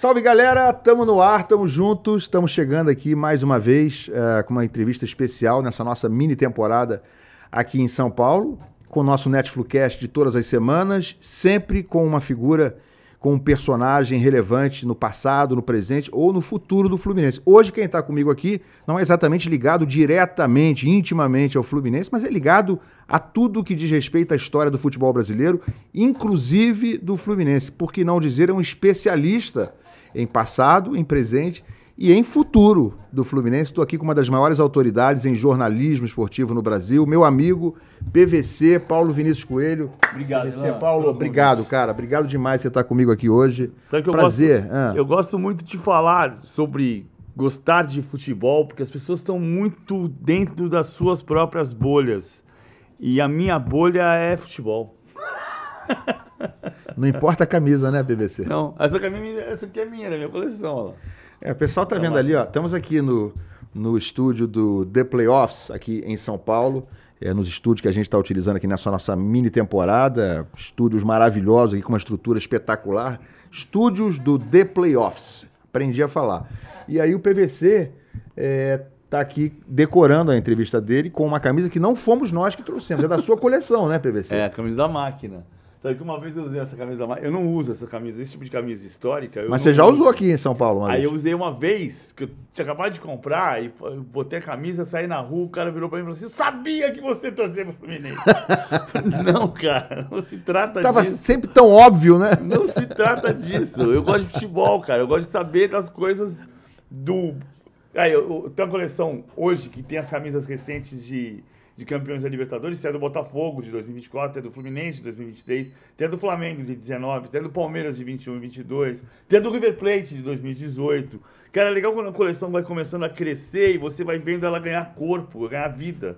Salve, galera! Tamo no ar, tamo juntos, estamos chegando aqui mais uma vez com uma entrevista especial nessa nossa mini temporada aqui em São Paulo, com o nosso Netflucast de todas as semanas, sempre com uma figura, com um personagem relevante no passado, no presente ou no futuro do Fluminense. Hoje quem está comigo aqui não é exatamente ligado diretamente, intimamente ao Fluminense, mas é ligado a tudo que diz respeito à história do futebol brasileiro, inclusive do Fluminense. Por que não dizer, é um especialista em passado, em presente e em futuro do Fluminense. Estou aqui com uma das maiores autoridades em jornalismo esportivo no Brasil, meu amigo PVC, Paulo Vinícius Coelho. Obrigado, PVC, Paulo, obrigado, cara. Obrigado demais por você estar comigo aqui hoje. Sabe que prazer. Eu gosto muito de falar sobre gostar de futebol, porque as pessoas estão muito dentro das suas próprias bolhas. E a minha bolha é futebol. Não importa a camisa, né, PVC? Não, essa aqui é minha, da minha coleção. Ó. O pessoal tá vendo ali, ó. Estamos aqui no estúdio do The Playoffs, aqui em São Paulo. Nos estúdios que a gente está utilizando aqui nessa nossa mini temporada. Estúdios maravilhosos aqui, com uma estrutura espetacular. Estúdios do The Playoffs. Aprendi a falar. E aí o PVC tá aqui decorando a entrevista dele com uma camisa que não fomos nós que trouxemos. É da sua coleção, né, PVC? É, a camisa da máquina. Sabe que uma vez eu usei essa camisa da máquina? Eu não uso essa camisa, esse tipo de camisa histórica. Mas você já usou aqui em São Paulo, Aí eu usei uma vez, que eu tinha acabado de comprar, e botei a camisa, saí na rua, o cara virou pra mim e falou assim: sabia que você torcia pro Fluminense. Não, cara, não se trata disso. Tava sempre tão óbvio, né? Não se trata disso. Eu gosto de futebol, cara. Eu gosto de saber das coisas do... Aí, eu tenho uma coleção hoje que tem as camisas recentes de campeões da Libertadores, tem a do Botafogo de 2024, tem a do Fluminense de 2023, tem a do Flamengo de 19, tem a do Palmeiras de 21 e 22, tem a do River Plate de 2018. Cara, é legal quando a coleção vai começando a crescer e você vai vendo ela ganhar corpo, ganhar vida.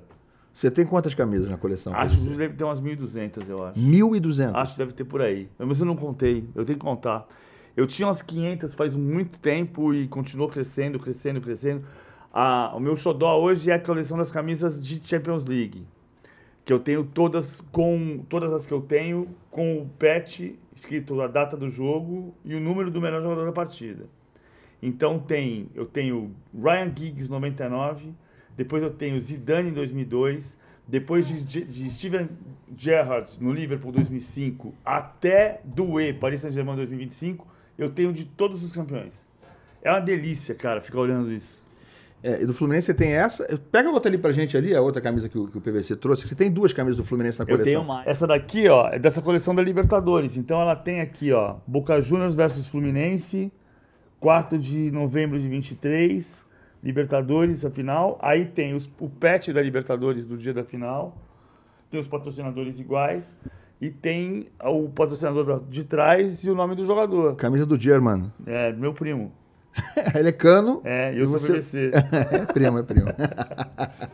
Você tem quantas camisas na coleção? Acho que deve ter umas 1.200, eu acho. 1.200? Acho que deve ter por aí. Mas eu não contei, eu tenho que contar. Eu tinha umas 500 faz muito tempo e continuou crescendo, crescendo, crescendo. O meu xodó hoje é a coleção das camisas de Champions League, que eu tenho todas as que eu tenho com o patch escrito a data do jogo e o número do melhor jogador da partida. Então eu tenho Ryan Giggs 99, depois eu tenho Zidane em 2002, depois de Steven Gerrard no Liverpool 2005 até Doué, Paris Saint-Germain 2025, eu tenho de todos os campeões. É uma delícia, cara, ficar olhando isso. E do Fluminense você tem essa. Pega a outra ali pra gente ali, a outra camisa que o PVC trouxe. Você tem 2 camisas do Fluminense na coleção. Eu tenho mais. Essa daqui, ó, é dessa coleção da Libertadores. Então ela tem aqui, ó, Boca Juniors versus Fluminense, 4 de novembro de 23, Libertadores, a final. Aí tem o patch da Libertadores do dia da final. Tem os patrocinadores iguais. E tem o patrocinador de trás e o nome do jogador. Camisa do German. É, do meu primo. Ele é Cano. Eu sou PVC. É primo.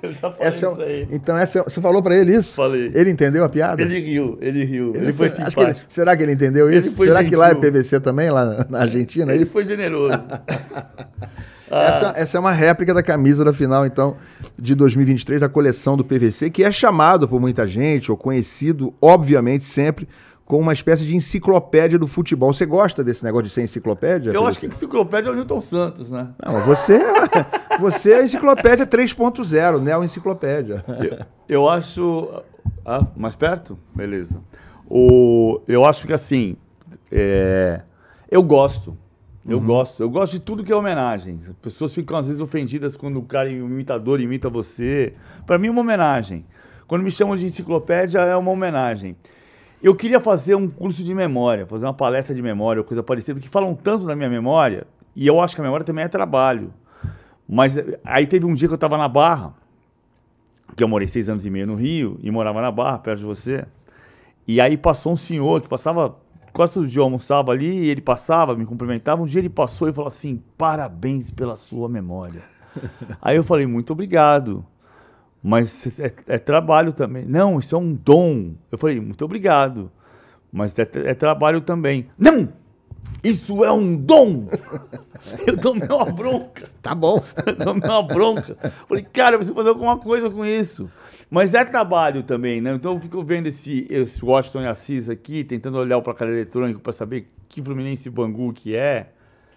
Eu já falei pra ele. Então, você falou pra ele isso? Falei. Ele entendeu a piada? Ele riu. Ele foi simpático. Será que ele entendeu isso? Ele foi Será gentil. que lá é PVC também, lá na Argentina? Ele foi generoso. Essa é uma réplica da camisa da final, então, de 2023, da coleção do PVC, que é chamado por muita gente, ou conhecido, obviamente, sempre, como uma espécie de enciclopédia do futebol. Você gosta desse negócio de ser enciclopédia? Eu acho que enciclopédia é o Newton Santos, né? Não, você é a enciclopédia 3.0, neo-enciclopédia. Eu acho... mais perto? Beleza. Eu acho que assim... Eu gosto de tudo que é homenagem. As pessoas ficam às vezes ofendidas quando o cara, o imitador, imita você. Para mim é uma homenagem. Quando me chamam de enciclopédia, é uma homenagem. Eu queria fazer um curso de memória, fazer uma palestra de memória, ou coisa parecida, porque falam tanto da minha memória, e eu acho que a memória também é trabalho. Mas aí teve um dia que eu estava na Barra, que eu morei 6 anos e meio no Rio, e morava na Barra, perto de você, e aí passou um senhor que passava, quase todo dia eu almoçava ali, e ele passava, me cumprimentava, um dia ele passou e falou assim, parabéns pela sua memória. Aí eu falei, muito obrigado. Mas é trabalho também. Não, isso é um dom. Eu falei, muito obrigado. Mas é trabalho também. Não! Isso é um dom! Eu tomei uma bronca. Tá bom. Eu tomei uma bronca. Falei, cara, eu preciso fazer alguma coisa com isso. Mas é trabalho também, né? Então eu fico vendo esse Washington e Assis aqui, tentando olhar o placar eletrônico para saber que Fluminense e Bangu que é.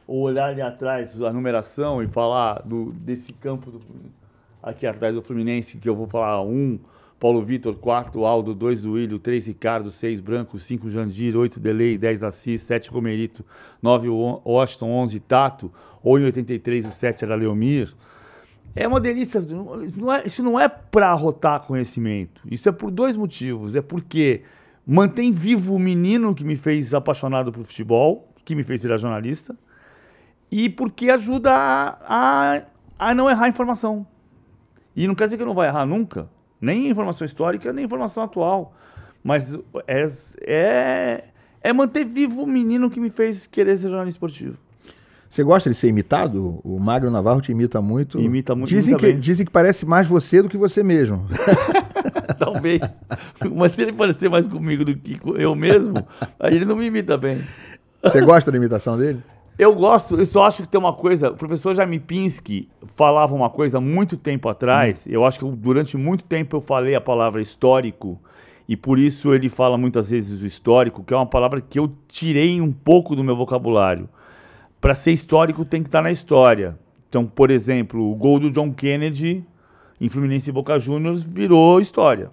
Ou olhar ali atrás a numeração e falar desse campo do Fluminense. Aqui atrás do Fluminense, que eu vou falar 1, Paulo Vitor, 4, Aldo, 2, Duílio, 3, Ricardo, 6, Branco, 5, Jandir, 8, Delei, 10, Assis, 7, Romerito, 9, Washington, 11, Tato, ou em 83, o 7 era Leomir. É uma delícia. Isso não é para arrotar conhecimento. Isso é por 2 motivos. É porque mantém vivo o menino que me fez apaixonado por futebol, que me fez virar jornalista, e porque ajuda a não errar informação. E não quer dizer que eu não vai errar nunca, nem informação histórica, nem informação atual. Mas é manter vivo o menino que me fez querer ser jornalista esportivo. Você gosta de ser imitado? O Magno Navarro te imita muito. Imita muito. Dizem que parece mais você do que você mesmo. Talvez. Mas se ele parecer mais comigo do que eu mesmo, aí ele não me imita bem. Você gosta da imitação dele? Eu gosto, eu só acho que tem uma coisa, o professor Jaime Pinsky falava uma coisa há muito tempo atrás, eu acho que durante muito tempo eu falei a palavra histórico, e por isso ele fala muitas vezes o histórico, que é uma palavra que eu tirei um pouco do meu vocabulário. Para ser histórico tem que estar na história. Então, por exemplo, o gol do John Kennedy em Fluminense e Boca Juniors virou história.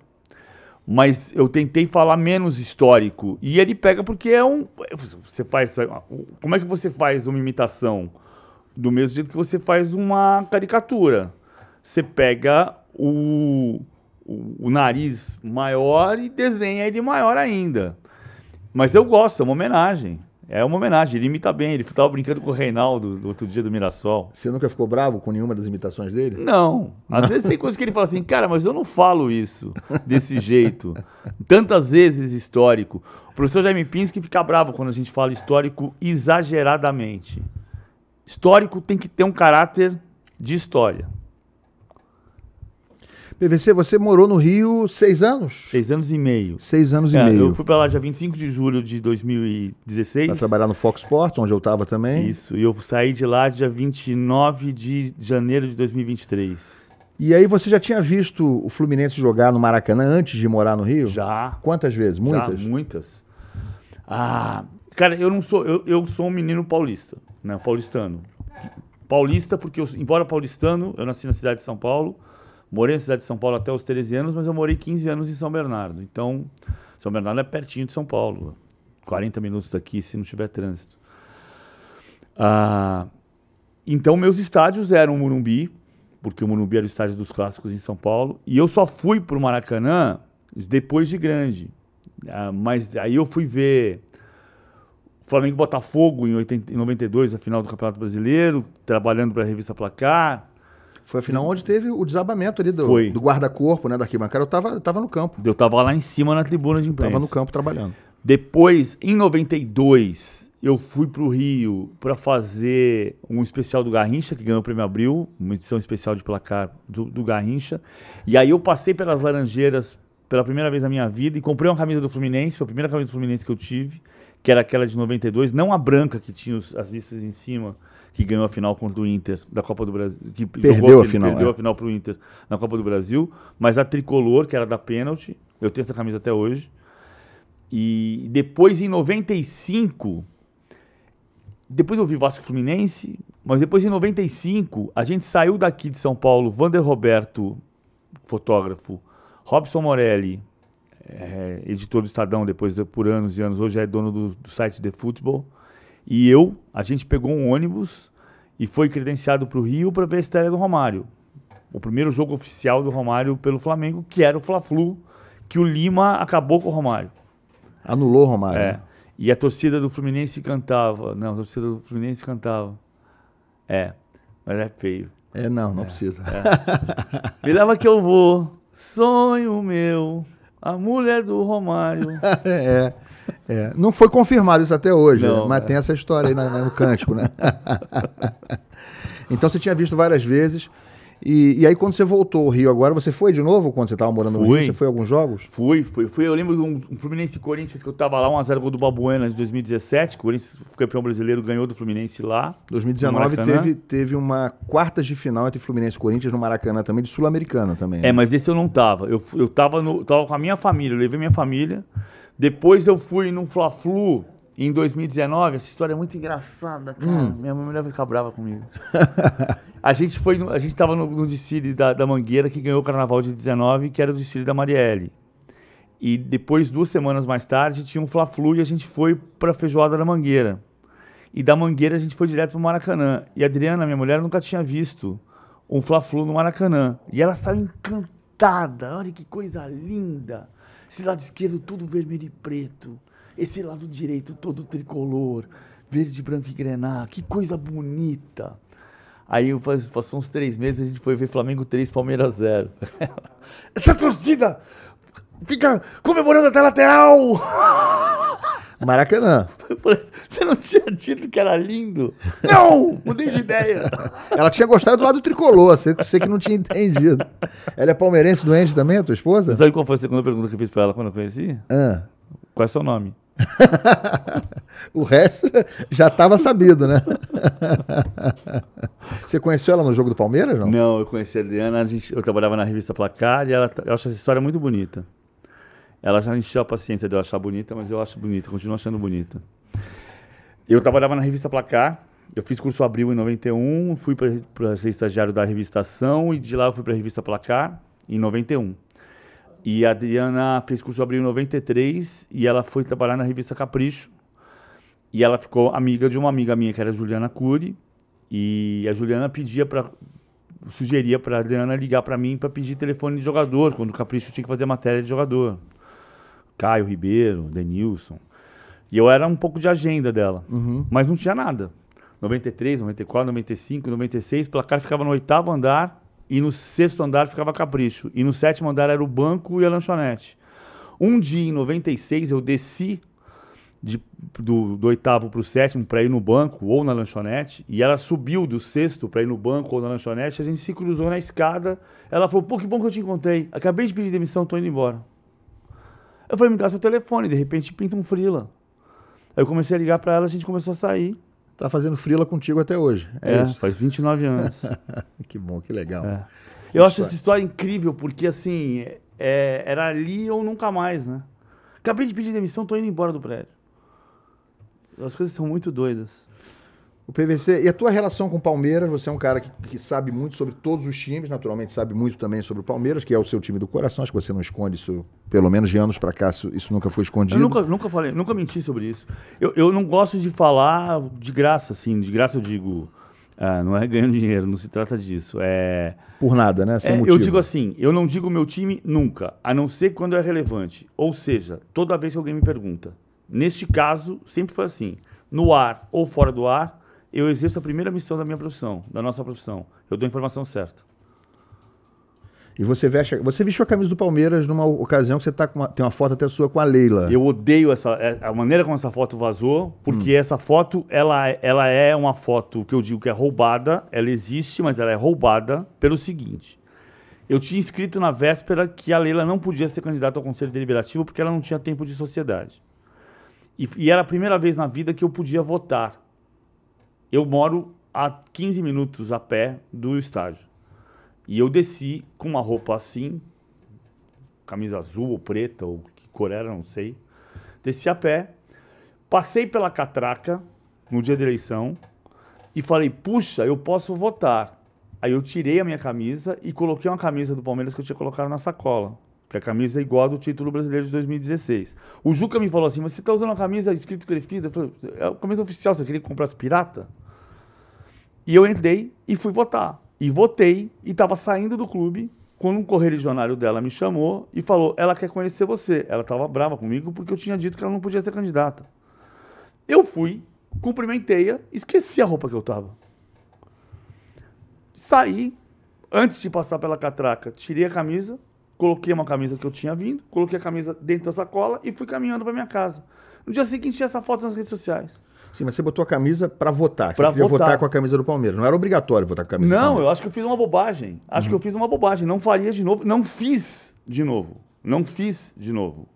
Mas eu tentei falar menos histórico. E ele pega porque é um... Você faz... Como é que você faz uma imitação? Do mesmo jeito que você faz uma caricatura. Você pega o nariz maior e desenha ele maior ainda. Mas eu gosto, é uma homenagem. É uma homenagem, ele imita bem. Ele estava brincando com o Reinaldo do outro dia do Mirassol. Você nunca ficou bravo com nenhuma das imitações dele? Não. Às vezes tem coisas que ele fala assim, cara, mas eu não falo isso desse jeito. Tantas vezes histórico. O professor Jaime Pinsky fica bravo quando a gente fala histórico exageradamente. Histórico tem que ter um caráter de história. PVC, você morou no Rio 6 anos? 6 anos e meio. 6 anos e meio. Eu fui pra lá dia 25 de julho de 2016. Pra trabalhar no Fox Sports, onde eu tava também. Isso, e eu saí de lá dia 29 de janeiro de 2023. E aí você já tinha visto o Fluminense jogar no Maracanã antes de morar no Rio? Já. Quantas vezes? Muitas? Já, muitas. Cara, eu sou um menino paulista, né? Paulistano. Paulista porque, embora paulistano, eu nasci na cidade de São Paulo, Morei na cidade de São Paulo até os 13 anos, mas eu morei 15 anos em São Bernardo. Então, São Bernardo é pertinho de São Paulo. 40 minutos daqui, se não tiver trânsito. Então, meus estádios eram o Morumbi, porque o Morumbi era o estádio dos clássicos em São Paulo. E eu só fui pro Maracanã depois de grande. Mas aí eu fui ver Flamengo e Botafogo em 92, a final do Campeonato Brasileiro, trabalhando para a revista Placar. Foi a final onde teve o desabamento ali do guarda-corpo, né, da arquibancada. Eu tava no campo. Eu tava lá em cima na tribuna de imprensa. Tava no campo trabalhando. Depois, em 92, eu fui pro Rio para fazer um especial do Garrincha, que ganhou o Prêmio Abril, uma edição especial de Placar do Garrincha. E aí eu passei pelas Laranjeiras pela primeira vez na minha vida e comprei uma camisa do Fluminense, foi a primeira camisa do Fluminense que eu tive, que era aquela de 92, não a branca que tinha as listas em cima, que ganhou a final contra o Inter da Copa do Brasil, que perdeu a final pro Inter na Copa do Brasil, mas a tricolor, que era da pênalti, eu tenho essa camisa até hoje. E depois, em 95, depois eu vi Vasco e Fluminense, mas depois em 95, a gente saiu daqui de São Paulo, Vander Roberto, fotógrafo, Robson Morelli, editor do Estadão depois por anos e anos, hoje é dono do site The Football, e a gente pegou um ônibus e foi credenciado para o Rio para ver a estreia do Romário. O primeiro jogo oficial do Romário pelo Flamengo, que era o Fla-Flu, que o Lima acabou com o Romário. Anulou o Romário. Né? E a torcida do Fluminense cantava. Não, a torcida do Fluminense cantava. Mas é feio. Não precisa. Me leva que eu vou, sonho meu, a mulher do Romário. Não foi confirmado isso até hoje, não, mas tem essa história aí no cântico, né? Então você tinha visto várias vezes. E aí quando você voltou ao Rio agora, você foi de novo quando você estava morando no Rio? Você foi a alguns jogos? Fui. Eu lembro de um Fluminense e Corinthians que eu estava lá, 1x0 gol do Balbuena de 2017. O Corinthians, campeão brasileiro, ganhou do Fluminense lá. 2019 teve uma quartas de final entre Fluminense e Corinthians no Maracanã também, de Sul-Americana também. Né? Mas esse eu não tava. Eu tava com a minha família, eu levei minha família. Depois eu fui no Fla-Flu em 2019. Essa história é muito engraçada, cara. Minha mulher vai ficar brava comigo. A gente estava no desfile da Mangueira, que ganhou o Carnaval de 19, que era o desfile da Marielle. E depois, 2 semanas mais tarde, tinha um Fla-Flu e a gente foi para a Feijoada da Mangueira. E da Mangueira a gente foi direto para o Maracanã. E a Adriana, minha mulher, nunca tinha visto um Fla-Flu no Maracanã. E ela estava encantada. Olha que coisa linda. Esse lado esquerdo todo vermelho e preto. Esse lado direito todo tricolor. Verde, branco e grená. Que coisa bonita. Aí passou uns 3 meses, a gente foi ver Flamengo 3, Palmeiras 0. Essa torcida fica comemorando até lateral! Maracanã. Você não tinha dito que era lindo? Não! Mudei de ideia. Ela tinha gostado do lado tricolor, você que não tinha entendido. Ela é palmeirense doente também, a tua esposa? Você sabe qual foi a segunda pergunta que eu fiz pra ela quando eu conheci? Qual é o seu nome? O resto já estava sabido, né? Você conheceu ela no jogo do Palmeiras, não? Não, eu conheci a Adriana, eu trabalhava na revista Placar e eu acho essa história muito bonita. Ela já encheu a paciência de eu achar bonita, mas eu acho bonita, continuo achando bonita. Eu trabalhava na revista Placar, eu fiz curso Abril em 91, fui para ser estagiário da revista Ação e de lá eu fui para a revista Placar em 91. E a Adriana fez curso Abril em 93 e ela foi trabalhar na revista Capricho. E ela ficou amiga de uma amiga minha, que era a Juliana Cury. E a Juliana sugeria para a Adriana ligar para mim para pedir telefone de jogador, quando o Capricho tinha que fazer matéria de jogador. Caio Ribeiro, Denilson. E eu era um pouco de agenda dela, mas não tinha nada. 93, 94, 95, 96, Placar ficava no 8º andar. E no 6º andar ficava Capricho. E no 7º andar era o banco e a lanchonete. Um dia, em 96, eu desci do 8º para o 7º para ir no banco ou na lanchonete. E ela subiu do 6º para ir no banco ou na lanchonete. A gente se cruzou na escada. Ela falou, pô, que bom que eu te encontrei. Acabei de pedir demissão, tô indo embora. Eu falei, me dá seu telefone. De repente, pinta um frila. Aí eu comecei a ligar para ela, a gente começou a sair. Tá fazendo frila contigo até hoje. Isso. Faz 29 anos. Que bom, que legal. Eu acho essa história incrível, porque assim, era ali ou nunca mais, né? Acabei de pedir demissão, tô indo embora do prédio. As coisas são muito doidas. O PVC, e a tua relação com o Palmeiras? Você é um cara que sabe muito sobre todos os times, naturalmente sabe muito também sobre o Palmeiras, que é o seu time do coração. Acho que você não esconde isso, pelo menos de anos pra cá, isso nunca foi escondido. Eu nunca falei, nunca menti sobre isso. Eu não gosto de falar de graça, assim. De graça eu digo, não é ganhando dinheiro, não se trata disso. Por nada, né? Sem motivo. Eu digo assim, eu não digo meu time nunca, a não ser quando é relevante. Ou seja, toda vez que alguém me pergunta. Neste caso, sempre foi assim. No ar ou fora do ar, eu exerço a primeira missão da minha profissão, da nossa profissão. Eu dou a informação certa. E você vestiu a camisa do Palmeiras numa ocasião que você tem uma foto até sua com a Leila. Eu odeio a maneira como essa foto vazou, porque essa foto, ela é uma foto que eu digo que é roubada, ela existe, mas ela é roubada pelo seguinte. Eu tinha escrito na véspera que a Leila não podia ser candidata ao Conselho Deliberativo porque ela não tinha tempo de sociedade. E era a primeira vez na vida que eu podia votar. Eu moro a 15 minutos a pé do estádio. E eu desci com uma roupa assim, camisa azul ou preta, ou que cor era, não sei. Desci a pé, passei pela catraca no dia da eleição e falei, puxa, eu posso votar. Aí eu tirei a minha camisa e coloquei uma camisa do Palmeiras que eu tinha colocado na sacola. Que a camisa é igual a do título brasileiro de 2016. O Juca me falou assim, mas você está usando a camisa escrito que ele fez? Eu falei, é a camisa oficial, você queria que comprasse pirata? E eu entrei e fui votar. E votei e estava saindo do clube quando um correligionário dela me chamou e falou, ela quer conhecer você. Ela estava brava comigo porque eu tinha dito que ela não podia ser candidata. Eu fui, cumprimentei-a, esqueci a roupa que eu estava. Saí, antes de passar pela catraca, tirei a camisa, coloquei uma camisa que eu tinha vindo, coloquei a camisa dentro da sacola e fui caminhando para minha casa. No dia seguinte tinha essa foto nas redes sociais. Sim, mas você botou a camisa para votar. Você queria votar com a camisa do Palmeiras. Não era obrigatório votar com a camisa do Palmeiras. Não, eu acho que eu fiz uma bobagem. Acho que eu fiz uma bobagem. Não faria de novo. Não fiz de novo. Não fiz de novo.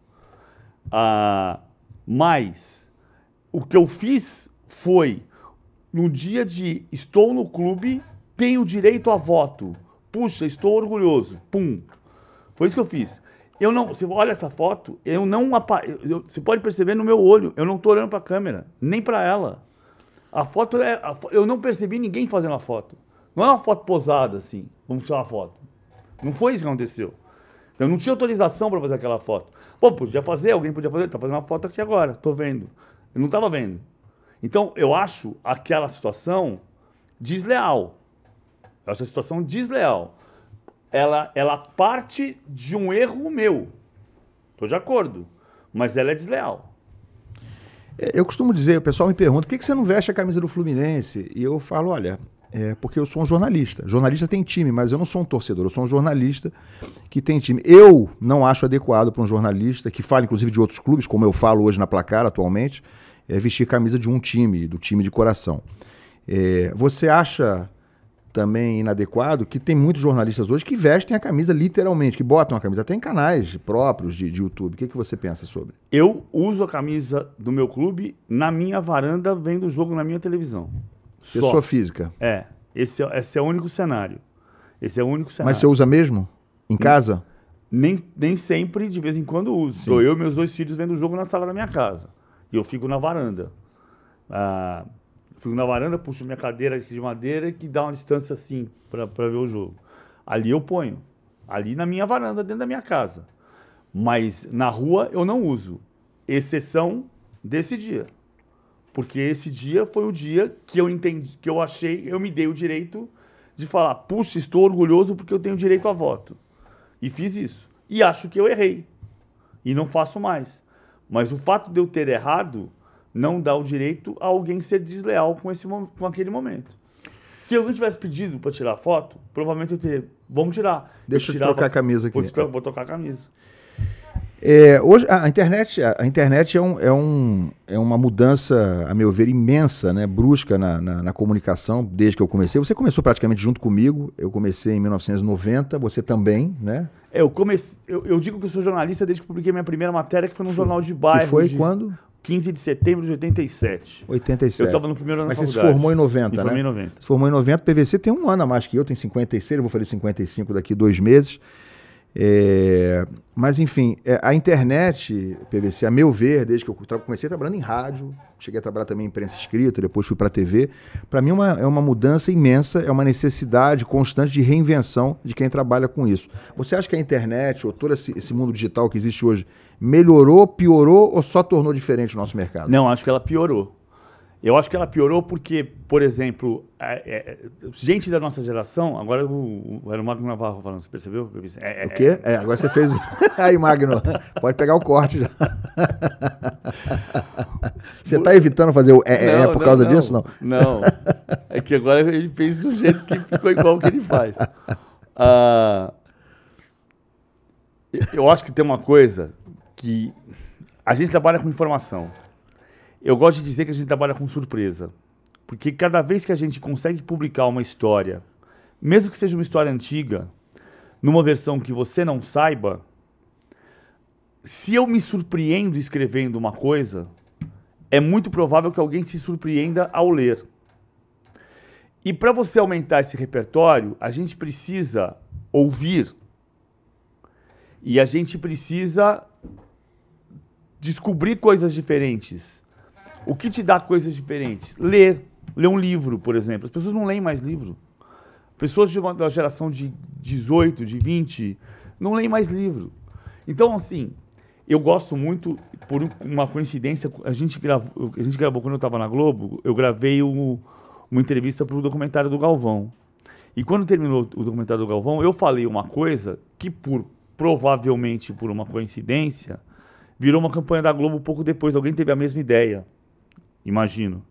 Mas o que eu fiz foi, no dia de estou no clube, tenho direito a voto. Puxa, estou orgulhoso. Pum. Foi isso que eu fiz. Eu não, você olha essa foto, eu não você pode perceber no meu olho, eu não estou olhando para a câmera, nem para ela. A foto eu não percebi ninguém fazendo a foto. Não é uma foto posada assim, vamos tirar uma foto. Não foi isso que aconteceu. Eu não tinha autorização para fazer aquela foto. Pô, podia fazer, alguém podia fazer, tá fazendo uma foto aqui agora, tô vendo. Eu não estava vendo. Então, eu acho aquela situação desleal. Eu acho a situação desleal. Ela parte de um erro meu. Estou de acordo. Mas ela é desleal. Eu costumo dizer, o pessoal me pergunta, por que você não veste a camisa do Fluminense? E eu falo, olha, porque eu sou um jornalista. Jornalista tem time, mas eu não sou um torcedor. Eu sou um jornalista que tem time. Eu não acho adequado para um jornalista, que fala inclusive de outros clubes, como eu falo hoje na Placar atualmente, vestir camisa de um time, do time de coração. Você acha também inadequado que tem muitos jornalistas hoje que vestem a camisa literalmente, que botam a camisa até em canais próprios de YouTube. O que você pensa sobre? Eu uso a camisa do meu clube na minha varanda, vendo o jogo na minha televisão. Pessoa física. Esse é o único cenário. Esse é o único cenário. Mas você usa mesmo? Em casa? Nem sempre, de vez em quando uso. Estou eu e meus 2 filhos vendo o jogo na sala da minha casa. E eu fico na varanda. Fico na varanda, puxo minha cadeira aqui de madeira que dá uma distância assim para ver o jogo. Ali eu ponho. Ali na minha varanda, dentro da minha casa. Mas na rua eu não uso. Exceção desse dia. Porque esse dia foi o dia que eu entendi, que eu achei, eu me dei o direito de falar, puxa, estou orgulhoso porque eu tenho direito a voto. E fiz isso. E acho que eu errei. E não faço mais. Mas o fato de eu ter errado não dá o direito a alguém ser desleal com aquele momento. Se alguém tivesse pedido para tirar foto, provavelmente eu teria, vamos tirar. Deixa eu trocar a camisa aqui. Vou trocar a camisa. Hoje a internet é uma mudança, a meu ver, imensa, né, brusca na comunicação, desde que eu comecei. Você começou praticamente junto comigo, eu comecei em 1990, você também, né? Eu digo que eu sou jornalista desde que publiquei minha primeira matéria, que foi num jornal de bairro. Que foi quando? 15 de setembro de 87. 87. Eu estava no primeiro ano da faculdade. Mas você se formou em 90, né? Me formei em 90. Se formou em 90, PVC tem um ano a mais que eu, tem 56, eu vou fazer 55 daqui 2 meses. Mas, enfim, a internet, PVC, a meu ver, desde que eu comecei trabalhando em rádio, cheguei a trabalhar também em imprensa escrita, depois fui para a TV, para mim é uma mudança imensa, é uma necessidade constante de reinvenção de quem trabalha com isso. Você acha que a internet, ou todo esse mundo digital que existe hoje, melhorou, piorou ou só tornou diferente o nosso mercado? Não, acho que ela piorou. Eu acho que ela piorou porque, por exemplo, gente da nossa geração, agora era o Magno Navarro falando, você percebeu? O quê? Agora você fez... Aí, Magno, pode pegar o corte já. Você está evitando fazer o por causa disso? Não. Não, é que agora ele fez do jeito que ficou igual o que ele faz. Eu acho que tem uma coisa que a gente trabalha com informação. Eu gosto de dizer que a gente trabalha com surpresa. Porque cada vez que a gente consegue publicar uma história, mesmo que seja uma história antiga, numa versão que você não saiba, se eu me surpreendo escrevendo uma coisa, é muito provável que alguém se surpreenda ao ler. E para você aumentar esse repertório, a gente precisa ouvir. E a gente precisa descobrir coisas diferentes. O que te dá coisas diferentes? Ler um livro, por exemplo. As pessoas não leem mais livro. Pessoas de uma geração de 18, de 20, não leem mais livro. Então, assim, eu gosto muito, por uma coincidência, a gente gravou quando eu estava na Globo, eu gravei uma entrevista para o documentário do Galvão. E quando terminou o documentário do Galvão, eu falei uma coisa que, provavelmente por uma coincidência, virou uma campanha da Globo pouco depois. Alguém teve a mesma ideia. Imagino.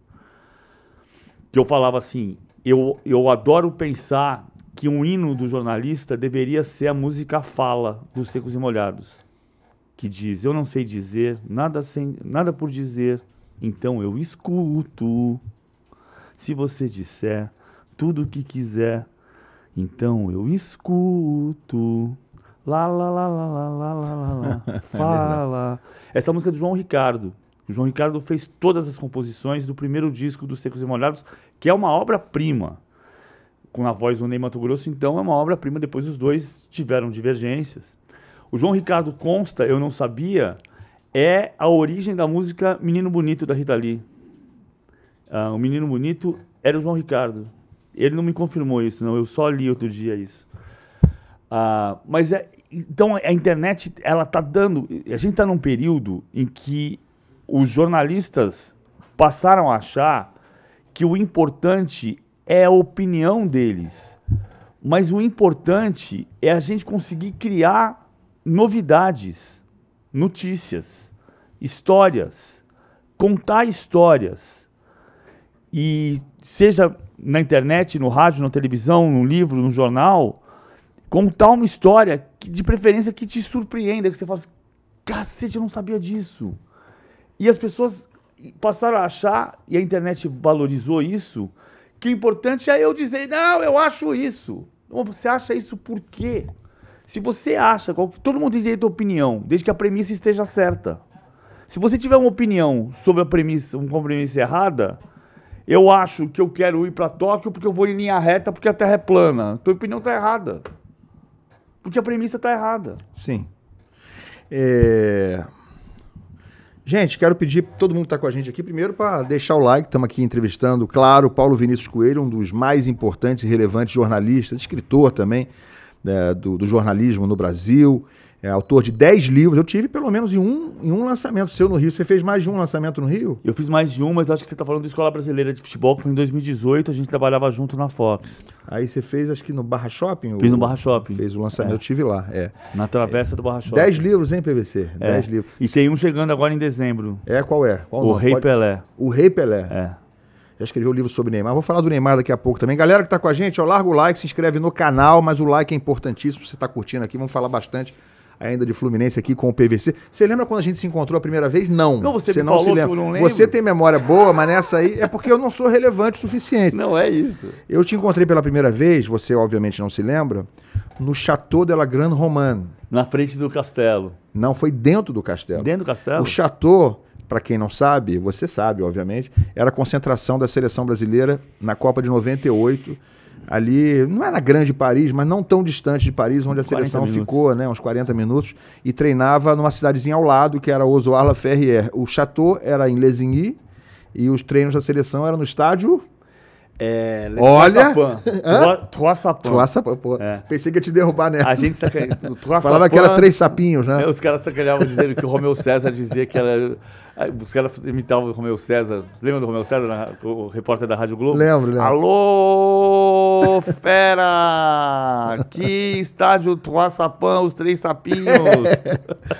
Que eu falava assim, eu adoro pensar que um hino do jornalista deveria ser a música Fala, dos Secos e Molhados. Que diz, eu não sei dizer, nada por dizer, então eu escuto. Se você disser tudo o que quiser, então eu escuto. Lá, lá, lá, lá, lá, lá, lá, lá, fala. Essa música é do João Ricardo. O João Ricardo fez todas as composições do primeiro disco dos Secos e Molhados, que é uma obra-prima. Com a voz do Ney Matogrosso, então, é uma obra-prima. Depois os dois tiveram divergências. O João Ricardo Consta, eu não sabia, é a origem da música Menino Bonito, da Rita Lee. O Menino Bonito era o João Ricardo. Ele não me confirmou isso, não. Eu só li outro dia isso. Então, a internet, ela está dando... A gente está num período em que os jornalistas passaram a achar que o importante é a opinião deles. Mas o importante é a gente conseguir criar novidades, notícias, histórias, contar histórias. E seja na internet, no rádio, na televisão, no livro, no jornal, contar uma história que, de preferência que te surpreenda, que você fala assim, cacete, eu não sabia disso. E as pessoas passaram a achar, e a internet valorizou isso, que o importante é eu dizer, não, eu acho isso. Você acha isso por quê? Se você acha, todo mundo tem direito à opinião, desde que a premissa esteja certa. Se você tiver uma opinião sobre a premissa, uma premissa errada, eu acho que eu quero ir para Tóquio porque eu vou em linha reta porque a Terra é plana. Tua opinião está errada. Porque a premissa está errada. Sim. Gente, quero pedir para todo mundo que está com a gente aqui, primeiro, para deixar o like. Estamos aqui entrevistando, claro, Paulo Vinícius Coelho, um dos mais importantes e relevantes jornalistas, escritor também, do jornalismo no Brasil, autor de 10 livros. Eu tive pelo menos em um lançamento seu no Rio. Você fez mais de um lançamento no Rio? Eu fiz mais de um, mas acho que você está falando da Escola Brasileira de Futebol, que foi em 2018, a gente trabalhava junto na Fox. Aí você fez, acho que no Barra Shopping? Fiz no Barra Shopping. Fez o lançamento, eu tive lá. Na travessa do Barra Shopping. 10 livros, hein, PVC? 10 livros. E tem um chegando agora em dezembro. Qual é? Qual o Rei Pelé. O Rei Pelé. Já escreveu um livro sobre Neymar. Vou falar do Neymar daqui a pouco também. Galera que tá com a gente, larga o like, se inscreve no canal, mas o like é importantíssimo. Você tá curtindo aqui, vamos falar bastante ainda de Fluminense aqui com o PVC. Você lembra quando a gente se encontrou a primeira vez? Não. Não, você não se lembra. Não lembro. Você tem memória boa, mas nessa aí é porque eu não sou relevante o suficiente. Não é isso. Eu te encontrei pela primeira vez, você obviamente não se lembra, no Château de la Grande Romane. Na frente do castelo. Não, foi dentro do castelo. Dentro do castelo? O Château, para quem não sabe, você sabe, obviamente, era a concentração da seleção brasileira na Copa de 98, ali, não é na grande Paris, mas não tão distante de Paris, onde a seleção ficou, né, uns 40 minutos, e treinava numa cidadezinha ao lado, que era Ozoir-la-Ferrière. O Chateau era em Lesigny, e os treinos da seleção eram no estádio... Olha! Trois Sapin, pô. Pensei que ia te derrubar nessa. A gente falava que era 3 sapinhos, né? Os caras sacaneavam dizendo que o Romeu César dizia que era... Os caras imitavam o Romeu César. Você lembra do Romeu César, o repórter da Rádio Globo? Lembro. Alô, fera! Que estádio Trois Sapin, os 3 sapinhos.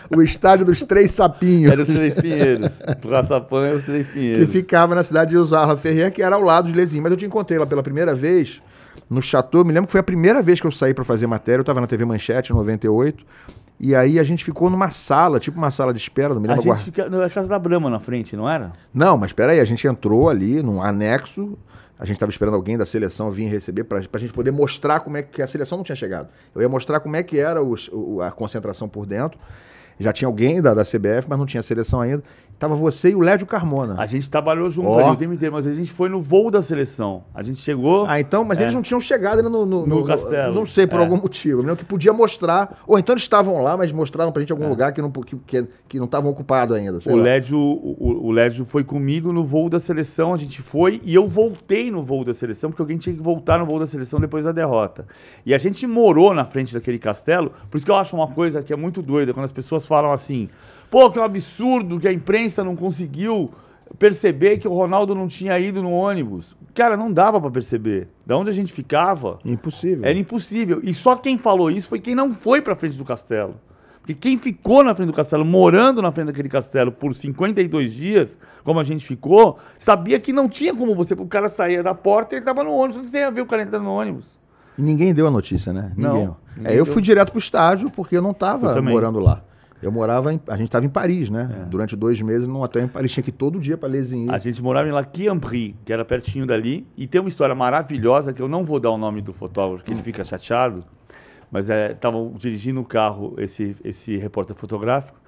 O estádio dos 3 sapinhos. Era os 3 pinheiros. Trois Sapin e os 3 pinheiros. Que ficava na cidade de Ozoir-la-Ferrière, que era ao lado de Lesigny. Mas eu te encontrei lá pela primeira vez no Chateau. Me lembro que foi a primeira vez que eu saí para fazer matéria. Eu estava na TV Manchete, em 98. E aí a gente ficou numa sala, tipo uma sala de espera, não me lembro agora. A gente fica na Casa da Brahma na frente, não era? Não, mas espera aí, a gente entrou ali num anexo, a gente estava esperando alguém da seleção vir receber pra gente poder mostrar como é que a seleção não tinha chegado. Eu ia mostrar como é que era a concentração por dentro. Já tinha alguém da CBF, mas não tinha seleção ainda. Tava você e o Lédio Carmona. A gente trabalhou junto ali o tempo inteiro, mas a gente foi no voo da seleção. A gente chegou... então, mas eles não tinham chegado ainda no castelo. Não sei, por algum motivo. Não que podia mostrar. Ou então eles estavam lá, mas mostraram pra gente algum lugar que não estavam ocupados ainda. O Lédio foi comigo no voo da seleção, a gente foi, e eu voltei no voo da seleção, porque alguém tinha que voltar no voo da seleção depois da derrota. E a gente morou na frente daquele castelo, por isso que eu acho uma coisa que é muito doida, quando as pessoas falam assim... Pô, que é um absurdo que a imprensa não conseguiu perceber que o Ronaldo não tinha ido no ônibus. Cara, não dava pra perceber. Da onde a gente ficava... Impossível. Era impossível. E só quem falou isso foi quem não foi pra frente do castelo. Porque quem ficou na frente do castelo, morando na frente daquele castelo por 52 dias, como a gente ficou, sabia que não tinha como você... O cara saía da porta e ele tava no ônibus. Não ia ver o cara entrando no ônibus. E ninguém deu a notícia, né? Ninguém. Ninguém eu fui direto pro estádio porque eu não tava morando lá. Eu morava a gente estava em Paris, né? Durante 2 meses num hotel em Paris. Tinha que ir todo dia para Lesigny. A gente morava em La Quiambri, que era pertinho dali. E tem uma história maravilhosa, que eu não vou dar o nome do fotógrafo, que ele fica chateado. Mas estavam dirigindo o carro, esse repórter fotográfico,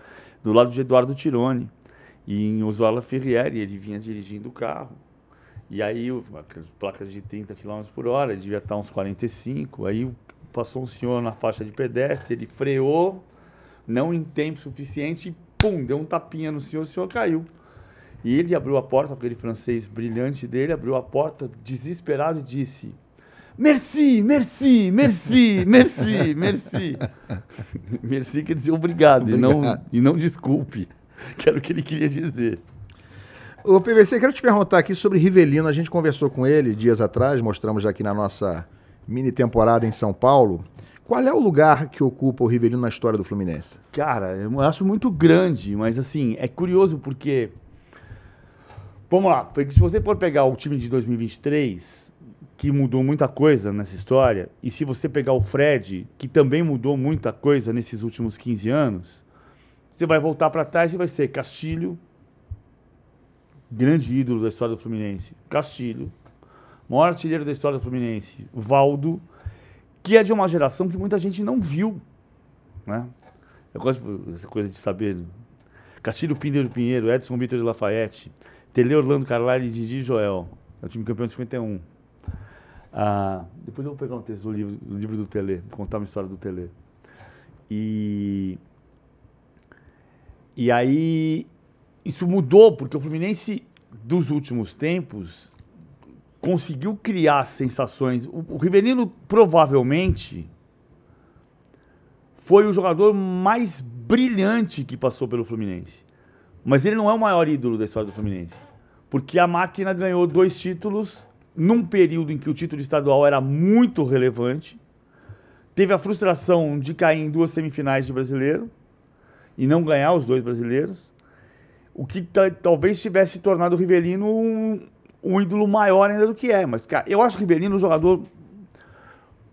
do lado de Eduardo Tironi. E em Ozoir-la-Ferrière, ele vinha dirigindo o carro. E aí, placas de 30 km por hora, ele devia estar uns 45. Aí passou um senhor na faixa de pedestre, ele freou... não em tempo suficiente, e pum, deu um tapinha no senhor, o senhor caiu. E ele abriu a porta, aquele francês brilhante dele, abriu a porta, desesperado, e disse: merci, merci, merci, merci, merci. Merci quer dizer obrigado. E não desculpe, que era o que ele queria dizer. Ô, PVC, quero te perguntar aqui sobre Rivellino. A gente conversou com ele dias atrás, mostramos aqui na nossa mini temporada em São Paulo. Qual é o lugar que ocupa o Rivellino na história do Fluminense? Cara, eu acho muito grande, mas assim, é curioso porque... Vamos lá, se você for pegar o time de 2023, que mudou muita coisa nessa história, e se você pegar o Fred, que também mudou muita coisa nesses últimos 15 anos, você vai voltar para trás e vai ser Castilho, grande ídolo da história do Fluminense, Castilho, maior artilheiro da história do Fluminense, Valdo, que é de uma geração que muita gente não viu, né? Eu gosto dessa coisa de saber. Castilho Pinheiro, Edson Vitor de Lafayette, Tele Orlando Carvalho e Didi Joel. É o time campeão de 51. Depois eu vou pegar um texto do livro do Tele, contar uma história do Tele. E aí, isso mudou, porque o Fluminense dos últimos tempos conseguiu criar sensações. O Rivellino provavelmente foi o jogador mais brilhante que passou pelo Fluminense. Mas ele não é o maior ídolo da história do Fluminense. Porque a máquina ganhou 2 títulos num período em que o título estadual era muito relevante. Teve a frustração de cair em 2 semifinais de brasileiro e não ganhar os 2 brasileiros. O que talvez tivesse tornado o Rivellino um ídolo maior ainda do que é. Mas, cara, eu acho o Rivellino o jogador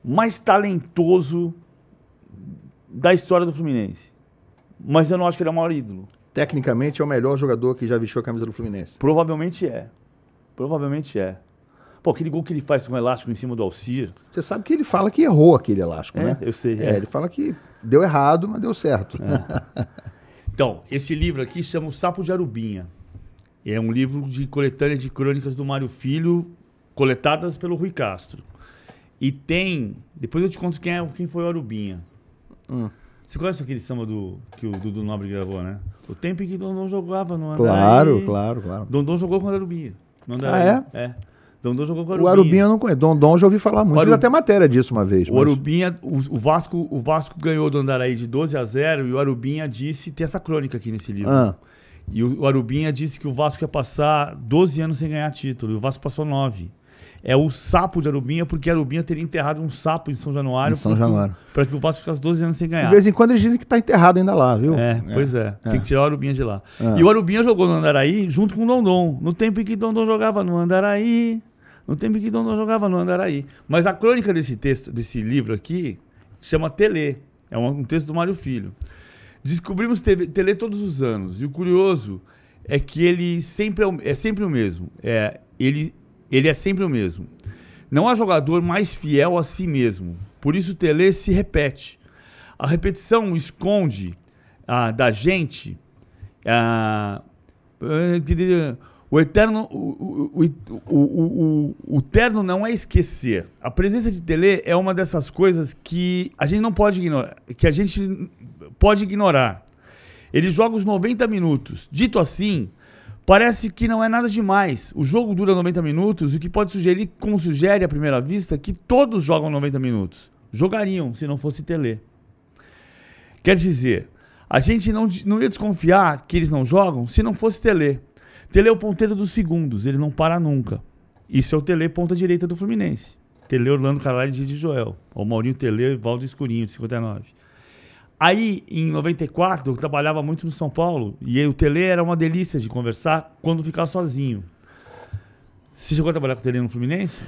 mais talentoso da história do Fluminense. Mas eu não acho que ele é o maior ídolo. Tecnicamente é o melhor jogador que já vestiu a camisa do Fluminense. Provavelmente é. Provavelmente é. Pô, aquele gol que ele faz com o elástico em cima do Alcir. Você sabe que ele fala que errou aquele elástico, né? Eu sei. Ele fala que deu errado, mas deu certo. Então, esse livro aqui chama O Sapo de Arubinha. É um livro de coletânea de crônicas do Mário Filho, coletadas pelo Rui Castro. E tem... Depois eu te conto quem foi o Arubinha. Você conhece aquele samba que o Dudu Nobre gravou, né? O tempo em que Dondon jogava no Andaraí. Claro. Dondon jogou com o Arubinha. É? Dondon jogou com o Arubinha. O Arubinha eu não conheço. Dondon eu já ouvi falar muito. Fiz até matéria disso uma vez. O Arubinha, o Vasco ganhou do Andaraí de 12-0 e o Arubinha disse... Tem essa crônica aqui nesse livro. E o Arubinha disse que o Vasco ia passar 12 anos sem ganhar título. E o Vasco passou 9. É o sapo de Arubinha, porque Arubinha teria enterrado um sapo em São Januário. Para que o Vasco ficasse 12 anos sem ganhar. De vez em quando eles dizem que tá enterrado ainda lá, viu? Pois é. Tinha que tirar o Arubinha de lá. E o Arubinha jogou no Andaraí junto com o Dondon. No tempo em que Dondon jogava no Andaraí. Mas a crônica desse livro aqui, chama Telê. É um texto do Mário Filho. Descobrimos Telê todos os anos. E o curioso é que ele é sempre o mesmo. Ele é sempre o mesmo. Não há jogador mais fiel a si mesmo. Por isso o Telê se repete. A repetição esconde da gente o eterno. O terno não é esquecer. A presença de Telê é uma dessas coisas que a gente não pode ignorar. Que a gente pode ignorar. Ele joga os 90 minutos. Dito assim, parece que não é nada demais. O jogo dura 90 minutos, o que pode sugerir, como sugere à primeira vista, que todos jogam 90 minutos. Jogariam, se não fosse Telê. Quer dizer, a gente não ia desconfiar que eles não jogam se não fosse Telê. Telê é o ponteiro dos segundos, ele não para nunca. Isso é o Telê ponta direita do Fluminense. Telê, Orlando Carvalho e Didi Joel. O Maurinho Telê e Valdo Escurinho, de 59. Aí, em 94, eu trabalhava muito no São Paulo e aí o Telê era uma delícia de conversar quando ficava sozinho. Você chegou a trabalhar com o Telê no Fluminense?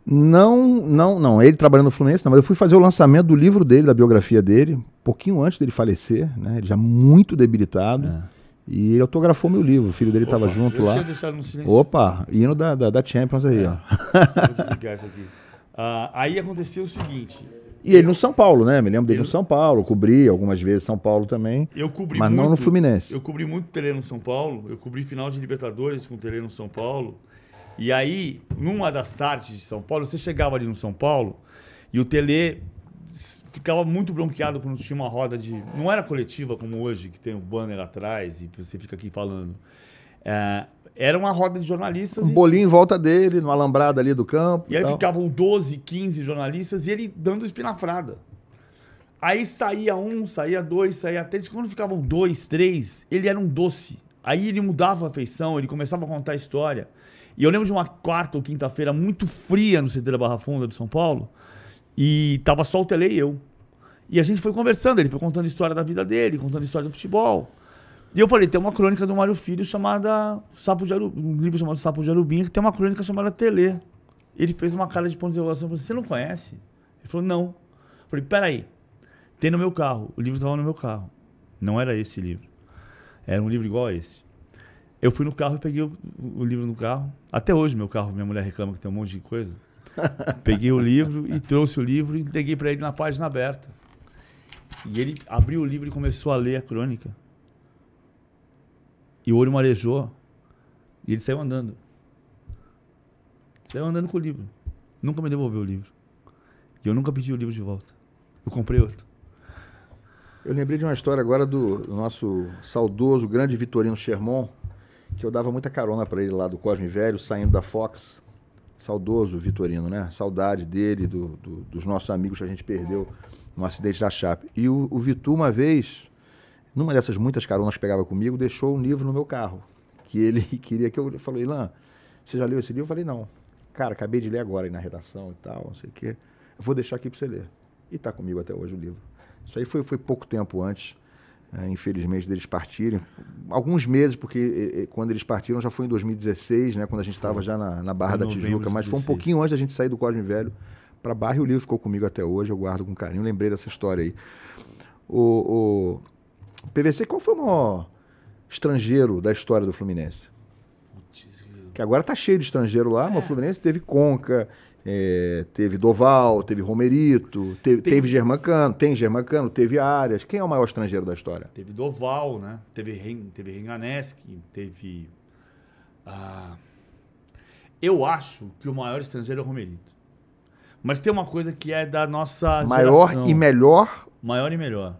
Não. Ele trabalhando no Fluminense, não. Mas eu fui fazer o lançamento do livro dele, da biografia dele, um pouquinho antes dele falecer, né? Ele já muito debilitado. E ele autografou meu livro. O filho dele estava junto lá. Opa, hino da Champions aí, ó. Vou desligar isso aqui. Aí aconteceu o seguinte... E ele no São Paulo, né? Me lembro dele no São Paulo, cobri algumas vezes São Paulo também. Mas não no Fluminense. Eu cobri muito Telê no São Paulo, eu cobri final de Libertadores com Telê no São Paulo. E aí, numa das tardes de São Paulo, você chegava ali no São Paulo e o Telê ficava muito bronqueado quando tinha uma roda de... Não era coletiva como hoje, que tem um banner atrás e você fica aqui falando. Era uma roda de jornalistas. Um bolinho em volta dele, no alambrado ali do campo. E aí ficavam 12, 15 jornalistas e ele dando espinafrada. Aí saía um, saía dois, saía três. Quando ficavam 2, 3, ele era um doce. Aí ele mudava a feição, ele começava a contar a história. E eu lembro de uma quarta ou quinta-feira muito fria no CT da Barra Funda de São Paulo. E tava só o Telê e eu. E a gente foi conversando, ele foi contando a história da vida dele, contando a história do futebol. E eu falei, tem uma crônica do Mário Filho chamada um livro chamado Sapo de Arubinha, que tem uma crônica chamada Telê. Ele fez uma cara de ponto de interrogação, eu falei, você não conhece? Ele falou, não. Eu falei, peraí, tem no meu carro, o livro estava no meu carro. Não era esse livro, era um livro igual a esse. Eu fui no carro e peguei o livro no carro. Até hoje meu carro, minha mulher reclama que tem um monte de coisa. Peguei o livro e trouxe o livro e entreguei para ele na página aberta. E ele abriu o livro e começou a ler a crônica. E o olho marejou. E ele saiu andando. Saiu andando com o livro. Nunca me devolveu o livro. E eu nunca pedi o livro de volta. Eu comprei outro. Eu lembrei de uma história agora do nosso saudoso, grande Vitorino Sherman, que eu dava muita carona para ele lá do Cosme Velho, saindo da Fox. Saudoso Vitorino, né? Saudade dele, dos nossos amigos que a gente perdeu no acidente da Chape. E o Vitu, uma vez, numa dessas muitas caronas que pegava comigo, deixou um livro no meu carro, que ele queria que eu... Falei, Ilan, você já leu esse livro? Eu falei, não. Cara, acabei de ler agora aí na redação e tal, não sei o quê. Eu vou deixar aqui para você ler. E tá comigo até hoje o livro. Isso aí foi pouco tempo antes, infelizmente, deles partirem. Alguns meses, porque quando eles partiram já foi em 2016, né, quando a gente estava já na Barra da Tijuca, mas foi um pouquinho antes da gente sair do Cosme Velho para Barra, e o livro ficou comigo até hoje, eu guardo com carinho, lembrei dessa história aí. O PVC, qual foi o maior estrangeiro da história do Fluminense? Que agora tá cheio de estrangeiro lá, mas o Fluminense teve Conca, teve Doval, teve Romerito, teve Germancano, tem Germancano, teve Arias. Quem é o maior estrangeiro da história? Teve Doval, né? Teve Renganeschi, teve... Eu acho que o maior estrangeiro é o Romerito. Mas tem uma coisa que é da nossa Maior geração. e melhor. Maior e melhor.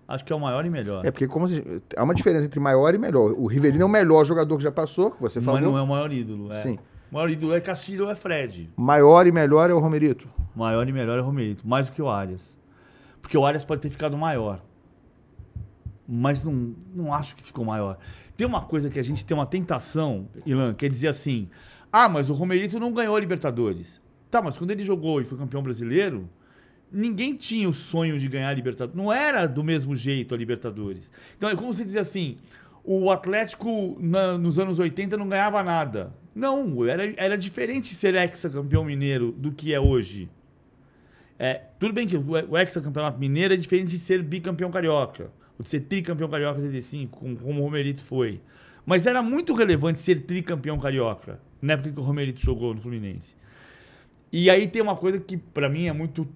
Acho que é o maior e melhor. É porque há uma diferença entre maior e melhor. O Rivellino é o melhor jogador que já passou, que você falou. Mas não é o maior ídolo. Sim. O maior ídolo é Castilho ou é Fred. Maior e melhor é o Romerito. Maior e melhor é o Romerito. Mais do que o Arias. Porque o Arias pode ter ficado maior. Mas não acho que ficou maior. Tem uma coisa que a gente tem uma tentação, Ilan, que é dizer assim: ah, mas o Romerito não ganhou a Libertadores. Tá, mas quando ele jogou e foi campeão brasileiro, ninguém tinha o sonho de ganhar a Libertadores. Não era do mesmo jeito a Libertadores. Então é como você dizer assim: o Atlético nos anos 80 não ganhava nada. Não, era diferente ser ex-campeão mineiro do que é hoje. Tudo bem que o ex-campeonato mineiro é diferente de ser bicampeão carioca, ou de ser tricampeão carioca em 85, como o Romerito foi. Mas era muito relevante ser tricampeão carioca, na época que o Romerito jogou no Fluminense. E aí tem uma coisa que, para mim, é muito...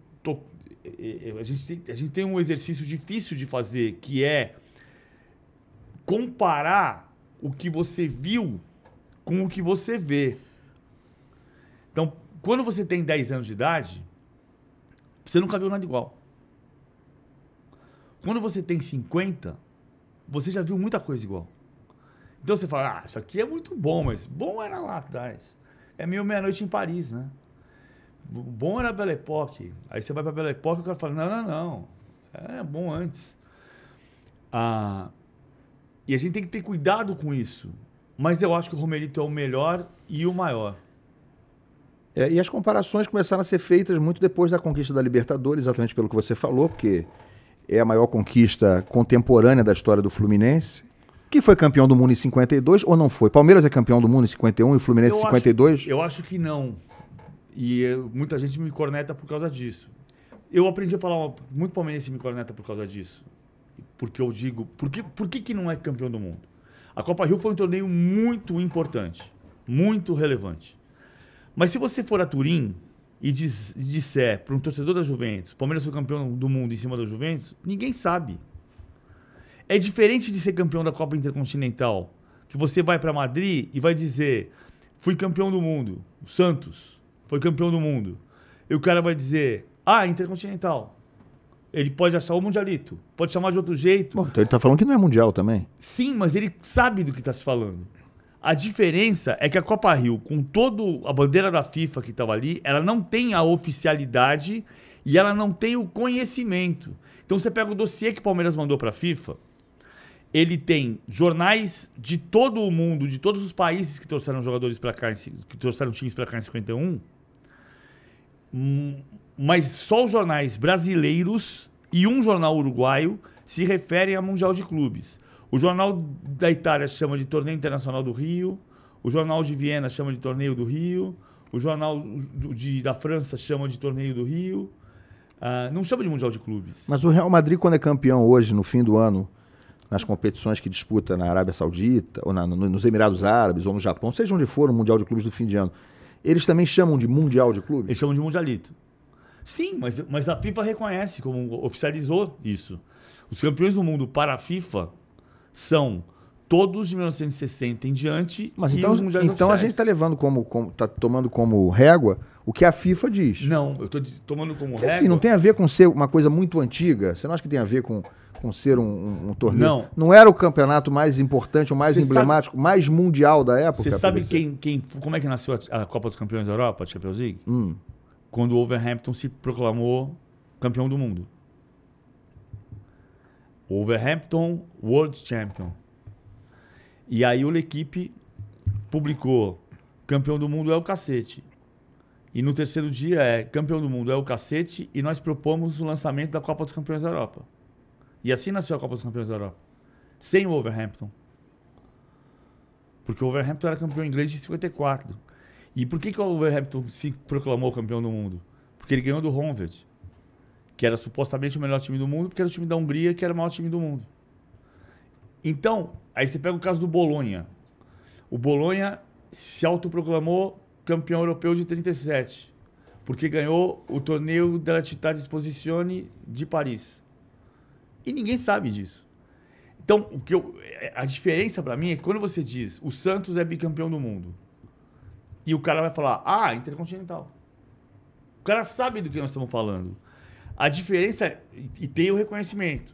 A gente tem um exercício difícil de fazer, que é comparar o que você viu com o que você vê. Então, quando você tem 10 anos de idade, você nunca viu nada igual. Quando você tem 50, você já viu muita coisa igual. Então você fala, isso aqui é muito bom, mas bom era lá atrás. É meio Meia-Noite em Paris, né? Bom era a Belle Époque. Aí você vai pra Belle Époque e o cara fala, não. É bom antes. E a gente tem que ter cuidado com isso. Mas eu acho que o Romerito é o melhor e o maior. E as comparações começaram a ser feitas muito depois da conquista da Libertadores, exatamente pelo que você falou, porque é a maior conquista contemporânea da história do Fluminense, que foi campeão do mundo em 52, ou não foi? Palmeiras é campeão do mundo em 51 e o Fluminense em 52? Eu acho que não. E muita gente me corneta por causa disso. Eu aprendi a falar, muito palmeirense me corneta por causa disso. Porque eu digo, por que não é campeão do mundo? A Copa Rio foi um torneio muito importante, muito relevante. Mas se você for a Turim e disser para um torcedor da Juventus, Palmeiras foi campeão do mundo em cima da Juventus, ninguém sabe. É diferente de ser campeão da Copa Intercontinental, que você vai para Madrid e vai dizer, fui campeão do mundo, o Santos foi campeão do mundo. E o cara vai dizer, Intercontinental. Ele pode achar o Mundialito, pode chamar de outro jeito. Bom, então ele está falando que não é Mundial também. Sim, mas ele sabe do que está se falando. A diferença é que a Copa Rio, com toda a bandeira da FIFA que estava ali, ela não tem a oficialidade e ela não tem o conhecimento. Então você pega o dossiê que o Palmeiras mandou para a FIFA, ele tem jornais de todo o mundo, de todos os países que trouxeram jogadores para cá, que trouxeram times para cá em 51, mas só os jornais brasileiros e um jornal uruguaio se referem a Mundial de Clubes. O jornal da Itália chama de Torneio Internacional do Rio, o jornal de Viena chama de Torneio do Rio, o jornal da França chama de Torneio do Rio, não chama de Mundial de Clubes. Mas o Real Madrid, quando é campeão hoje, no fim do ano, nas competições que disputa na Arábia Saudita, ou nos Emirados Árabes, ou no Japão, seja onde for o Mundial de Clubes do fim de ano, eles também chamam de Mundial de Clubes? Eles chamam de Mundialito. Sim, mas a FIFA reconhece, como oficializou isso. Os campeões do mundo para a FIFA são todos de 1960 em diante. Mas então a gente está levando tá tomando como régua o que a FIFA diz. Não, eu estou tomando como régua. Assim, não tem a ver com ser uma coisa muito antiga. Você não acha que tem a ver com ser um torneio? Não. Não era o campeonato mais importante, o mais emblemático, mais mundial da época? Você sabe como é que nasceu a Copa dos Campeões da Europa, a Champions League? Quando o Wolverhampton se proclamou campeão do mundo. Wolverhampton World Champion. E aí o L'Equipe publicou campeão do mundo é o cacete. E no terceiro dia campeão do mundo é o cacete e nós propomos o lançamento da Copa dos Campeões da Europa. E assim nasceu a Copa dos Campeões da Europa. Sem o Wolverhampton. Porque o Wolverhampton era campeão inglês de 54. E por que o Wolverhampton se proclamou campeão do mundo? Porque ele ganhou do Honvéd, que era supostamente o melhor time do mundo, porque era o time da Hungria, que era o maior time do mundo. Então, aí você pega o caso do Bolonha. O Bolonha se autoproclamou campeão europeu de 37, porque ganhou o torneio della Città d'Esposizione de Paris. E ninguém sabe disso. Então, a diferença para mim é que quando você diz o Santos é bicampeão do mundo, e o cara vai falar, Intercontinental. O cara sabe do que nós estamos falando. A diferença é... E tem o reconhecimento.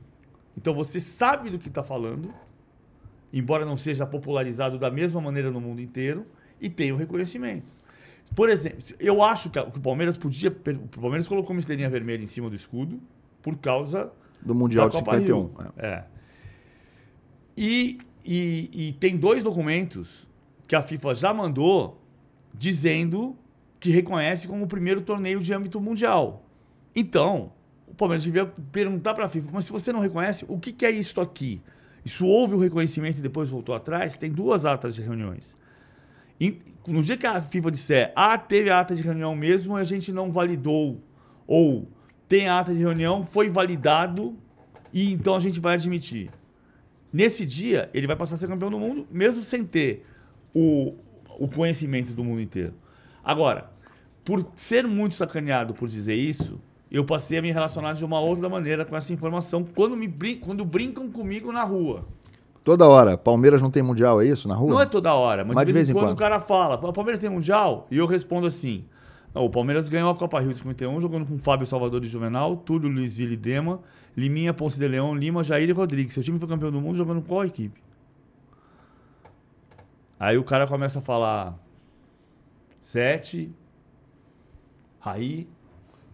Então você sabe do que está falando, embora não seja popularizado da mesma maneira no mundo inteiro, e tem o reconhecimento. Por exemplo, eu acho que o Palmeiras podia... O Palmeiras colocou uma estrelinha vermelha em cima do escudo por causa do Mundial da de Copa 51. Rio. É. E tem 2 documentos que a FIFA já mandou dizendo que reconhece como o primeiro torneio de âmbito mundial. Então, o Palmeiras devia perguntar para a FIFA, mas se você não reconhece, o que é isso aqui? Isso houve o reconhecimento e depois voltou atrás? Tem 2 atas de reuniões. E no dia que a FIFA disser, teve a ata de reunião mesmo, a gente não validou, ou tem a ata de reunião, foi validado, e então a gente vai admitir. Nesse dia, ele vai passar a ser campeão do mundo, mesmo sem ter o conhecimento do mundo inteiro. Agora, por ser muito sacaneado por dizer isso, eu passei a me relacionar de uma outra maneira com essa informação quando brincam comigo na rua. Toda hora. Palmeiras não tem Mundial, é isso? Na rua? Não é toda hora, mas de vez em quando o cara fala, o Palmeiras tem Mundial? E eu respondo assim, o Palmeiras ganhou a Copa Rio de 51, jogando com Fábio Salvador e Juvenal, Túlio, Luiz Vila e Dema, Liminha, Ponce de Leão, Lima, Jair e Rodrigues. Seu time foi campeão do mundo jogando com qual equipe? Aí o cara começa a falar 7, Raí,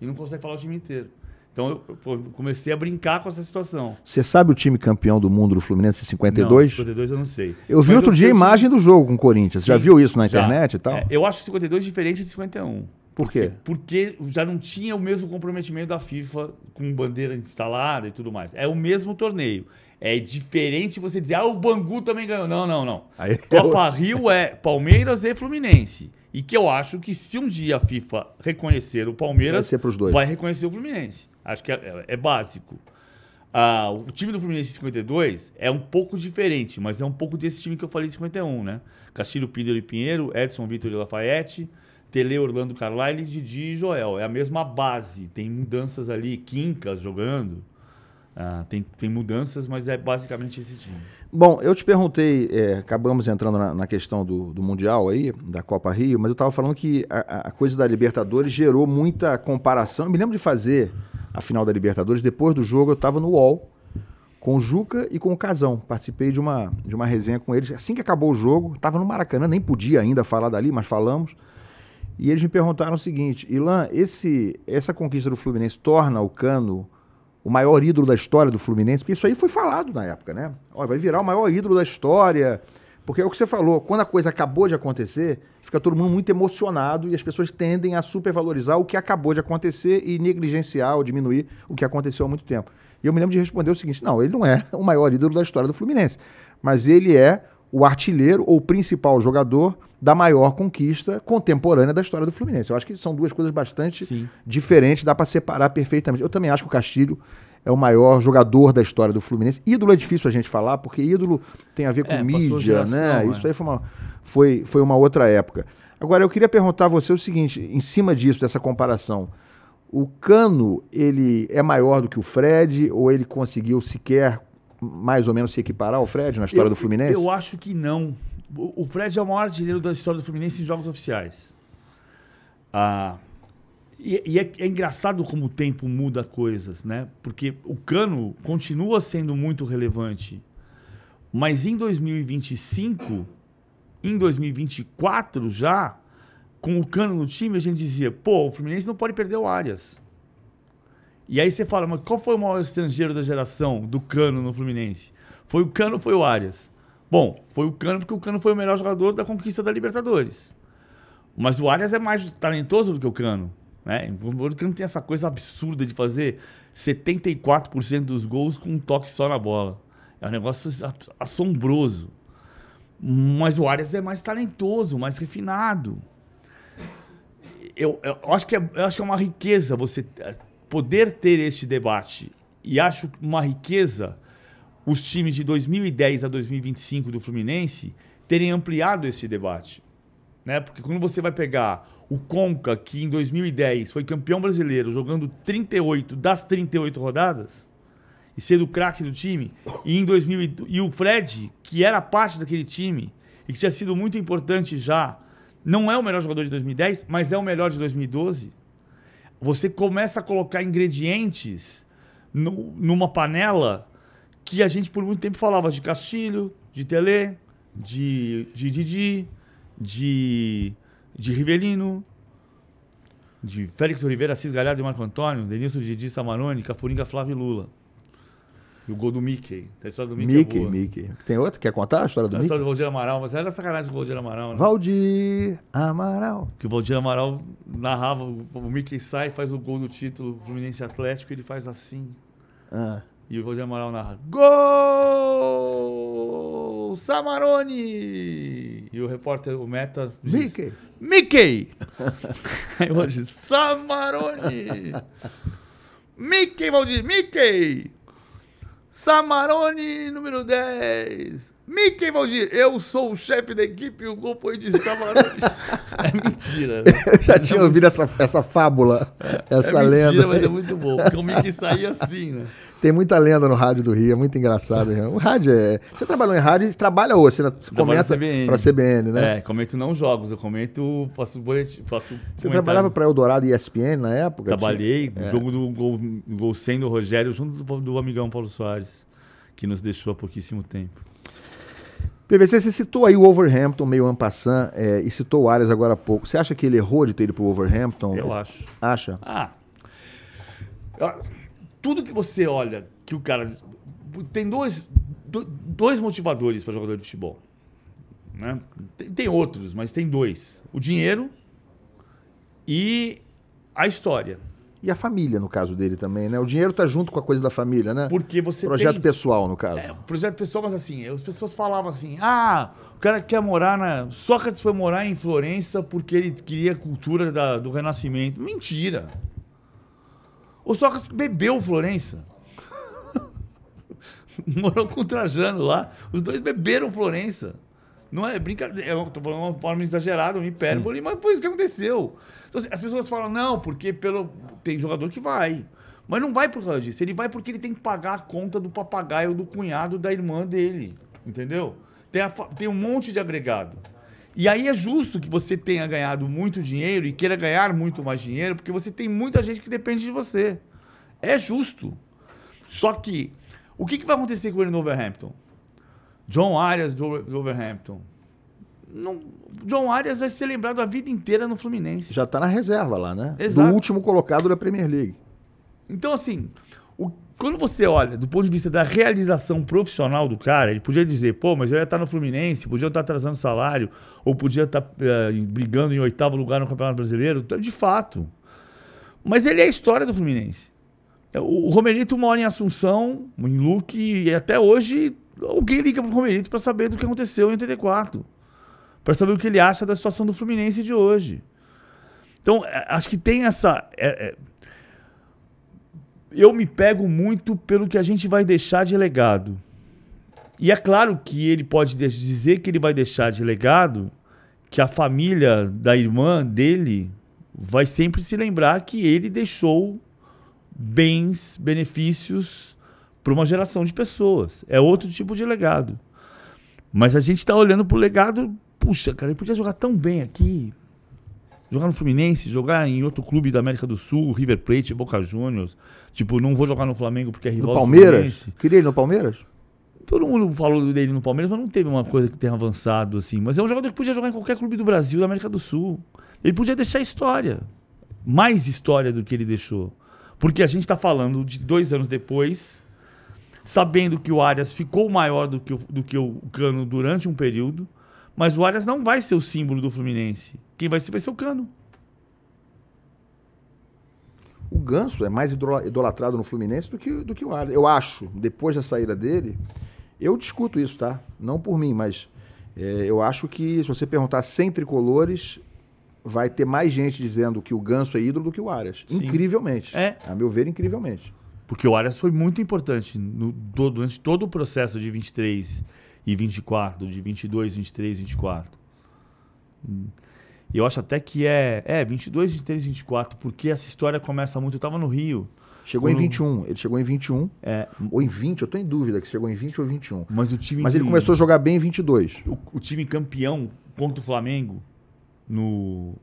e não consegue falar o time inteiro. Então eu comecei a brincar com essa situação. Você sabe o time campeão do mundo do Fluminense em 52? Não, 52 eu não sei. Eu vi outro dia a imagem do jogo com o Corinthians. Sim, já viu isso na internet e tal? Eu acho 52 diferente de 51. Por quê? Porque já não tinha o mesmo comprometimento da FIFA com bandeira instalada e tudo mais. É o mesmo torneio. É diferente você dizer, o Bangu também ganhou. Não. Aí Copa Rio é Palmeiras e Fluminense. E que eu acho que se um dia a FIFA reconhecer o Palmeiras, vai reconhecer o Fluminense. Acho que é básico. O time do Fluminense em 52 é um pouco diferente, mas é um pouco desse time que eu falei em 51, né? Castilho, Pinheiro e Pinheiro, Edson, Vitor e Lafayette, Tele, Orlando, Carlyle, Didi e Joel. É a mesma base. Tem mudanças ali, Quincas jogando. Tem mudanças, mas é basicamente esse time. Bom, eu te perguntei, acabamos entrando na questão do Mundial aí, da Copa Rio, mas eu estava falando que a coisa da Libertadores gerou muita comparação. Eu me lembro de fazer a final da Libertadores, depois do jogo eu estava no UOL com o Juca e com o Casão. Participei de uma resenha com eles. Assim que acabou o jogo, estava no Maracanã, nem podia ainda falar dali, mas falamos. E eles me perguntaram o seguinte, Ilan, essa conquista do Fluminense torna o Cano o maior ídolo da história do Fluminense? Porque isso aí foi falado na época, né? Vai virar o maior ídolo da história. Porque é o que você falou, quando a coisa acabou de acontecer, fica todo mundo muito emocionado e as pessoas tendem a supervalorizar o que acabou de acontecer e negligenciar ou diminuir o que aconteceu há muito tempo. E eu me lembro de responder o seguinte, não, ele não é o maior ídolo da história do Fluminense, mas ele é o artilheiro ou principal jogador da maior conquista contemporânea da história do Fluminense. Eu acho que são duas coisas bastante diferentes, dá para separar perfeitamente. Eu também acho que o Castilho é o maior jogador da história do Fluminense. Ídolo é difícil a gente falar, porque ídolo tem a ver com mídia, geração, né? Isso aí foi uma outra época. Agora, eu queria perguntar a você o seguinte, em cima disso, dessa comparação, o Cano, ele é maior do que o Fred, ou ele conseguiu sequer mais ou menos se equiparar ao Fred na história do Fluminense? Eu acho que não. O Fred é o maior artilheiro da história do Fluminense em jogos oficiais. E é engraçado como o tempo muda coisas, né? Porque o Cano continua sendo muito relevante. Mas em 2025, em 2024 já, com o Cano no time, a gente dizia, o Fluminense não pode perder o Arias. E aí você fala, mas qual foi o maior estrangeiro da geração do Cano no Fluminense? Foi o Cano ou foi o Arias? Bom, foi o Cano porque o Cano foi o melhor jogador da conquista da Libertadores. Mas o Arias é mais talentoso do que o Cano, né? O Cano tem essa coisa absurda de fazer 74% dos gols com um toque só na bola. É um negócio assombroso. Mas o Arias é mais talentoso, mais refinado. Eu acho que é uma riqueza você poder ter este debate. E acho uma riqueza os times de 2010 a 2025 do Fluminense terem ampliado esse debate, né? Porque quando você vai pegar o Conca, que em 2010 foi campeão brasileiro, jogando 38 das 38 rodadas, e sendo o craque do time, e o Fred, que era parte daquele time, e que tinha sido muito importante já, não é o melhor jogador de 2010, mas é o melhor de 2012, você começa a colocar ingredientes numa panela que a gente por muito tempo falava de Castilho, de Telê, de Didi, de Rivelino, de Félix Oliveira, Assis Galhardo e Marco Antônio, Denilson, Didi, Samarone, Cafuringa, Flávio e Lula. E o gol do Mickey. A história do Mickey é boa. Mickey. Tem outro? Quer contar a história do A Mickey? história do Valdir Amaral, mas era sacanagem com o Valdir Amaral, né? Valdir Amaral. Que o Valdir Amaral narrava, o Mickey sai, faz o gol do título Fluminense Atlético, ele faz assim. E o Valdir Amaral narra: Gol! Samarone! E o repórter, o Meta, diz: Mickey! Aí o Valdir: Samarone! Mickey, Valdir! Mickey! Samarone, número 10. Mickey, Valdir, eu sou o chefe da equipe e o gol foi de Samarone. É mentira. Eu já tinha ouvido essa fábula, essa lenda. É mentira, mas é muito bom, porque o Mickey saía assim, né? Tem muita lenda no rádio do Rio, é muito engraçado. O rádio é... Você trabalhou em rádio e trabalha hoje, você comenta para a CBN, né? Comento não jogos, eu comento, faço boletim, faço... Você trabalhava para Eldorado e ESPN na época? Trabalhei, jogo do gol 100 do Rogério, junto do amigão Paulo Soares, que nos deixou há pouquíssimo tempo. PVC, você citou aí o Wolverhampton, meio en passant, e citou o Arias agora há pouco. Você acha que ele errou de ter ido para o Wolverhampton? Eu acho. Acha? Tudo que você olha, que o cara... Tem dois motivadores para jogador de futebol. Né? Tem outros, mas tem dois. O dinheiro e a história. E a família, no caso dele também, né? O dinheiro tá junto com a coisa da família, né? Porque você projeto pessoal, no caso. Projeto pessoal, mas assim, as pessoas falavam assim, o cara quer morar na... Sócrates foi morar em Florença porque ele queria a cultura do Renascimento. Mentira! O Sócrates bebeu Florença. Morou com o Trajano lá. Os dois beberam Florença. Não é brincadeira. Estou falando de uma forma exagerada, uma hipérbole, mas foi isso que aconteceu. Então, as pessoas falam, não, porque tem jogador que vai. Mas não vai por causa disso. Ele vai porque ele tem que pagar a conta do papagaio do cunhado da irmã dele. Entendeu? Tem um monte de agregado. E aí é justo que você tenha ganhado muito dinheiro e queira ganhar muito mais dinheiro, porque você tem muita gente que depende de você. É justo. Só que, o que vai acontecer com ele no Wolverhampton? John Arias do Wolverhampton. John Arias vai ser lembrado a vida inteira no Fluminense. Já está na reserva lá, né? Exato. Do último colocado da Premier League. Então, assim, quando você olha do ponto de vista da realização profissional do cara, ele podia dizer, mas eu ia estar no Fluminense, podia estar atrasando salário, ou podia estar brigando em 8º lugar no Campeonato Brasileiro, de fato. Mas ele é a história do Fluminense. O Romerito mora em Assunção, em Luque, e até hoje alguém liga pro Romerito para saber do que aconteceu em 84. Para saber o que ele acha da situação do Fluminense de hoje. Então, acho que tem essa... Eu me pego muito pelo que a gente vai deixar de legado. E é claro que ele pode dizer que ele vai deixar de legado, que a família da irmã dele vai sempre se lembrar que ele deixou bens, benefícios para uma geração de pessoas. É outro tipo de legado. Mas a gente está olhando para o legado... Puxa, cara, ele podia jogar tão bem aqui. Jogar no Fluminense, jogar em outro clube da América do Sul, River Plate, Boca Juniors. Tipo, não vou jogar no Flamengo porque é rival do Palmeiras? Fluminense. Queria ir no Palmeiras? Todo mundo falou dele no Palmeiras, mas não teve uma coisa que tenha avançado assim. Mas é um jogador que podia jogar em qualquer clube do Brasil, da América do Sul. Ele podia deixar história. Mais história do que ele deixou. Porque a gente está falando de 2 anos depois, sabendo que o Arias ficou maior do que o Cano durante um período, mas o Arias não vai ser o símbolo do Fluminense. Quem vai ser o Cano. O Ganso é mais idolatrado no Fluminense do que o Arias. Eu acho, depois da saída dele, eu discuto isso, tá? Não por mim, mas eu acho que se você perguntar 100 tricolores, vai ter mais gente dizendo que o Ganso é ídolo do que o Arias. Sim. Incrivelmente. A meu ver, incrivelmente. Porque o Arias foi muito importante durante todo o processo de 23 e 24, de 22, 23, 24. E eu acho até que 22, 23, 24, porque essa história começa muito... Eu estava no Rio. Chegou em 21. Ele chegou em 21. Ou em 20, eu estou em dúvida que chegou em 20 ou 21. Mas ele começou a jogar bem em 22. O time campeão contra o Flamengo no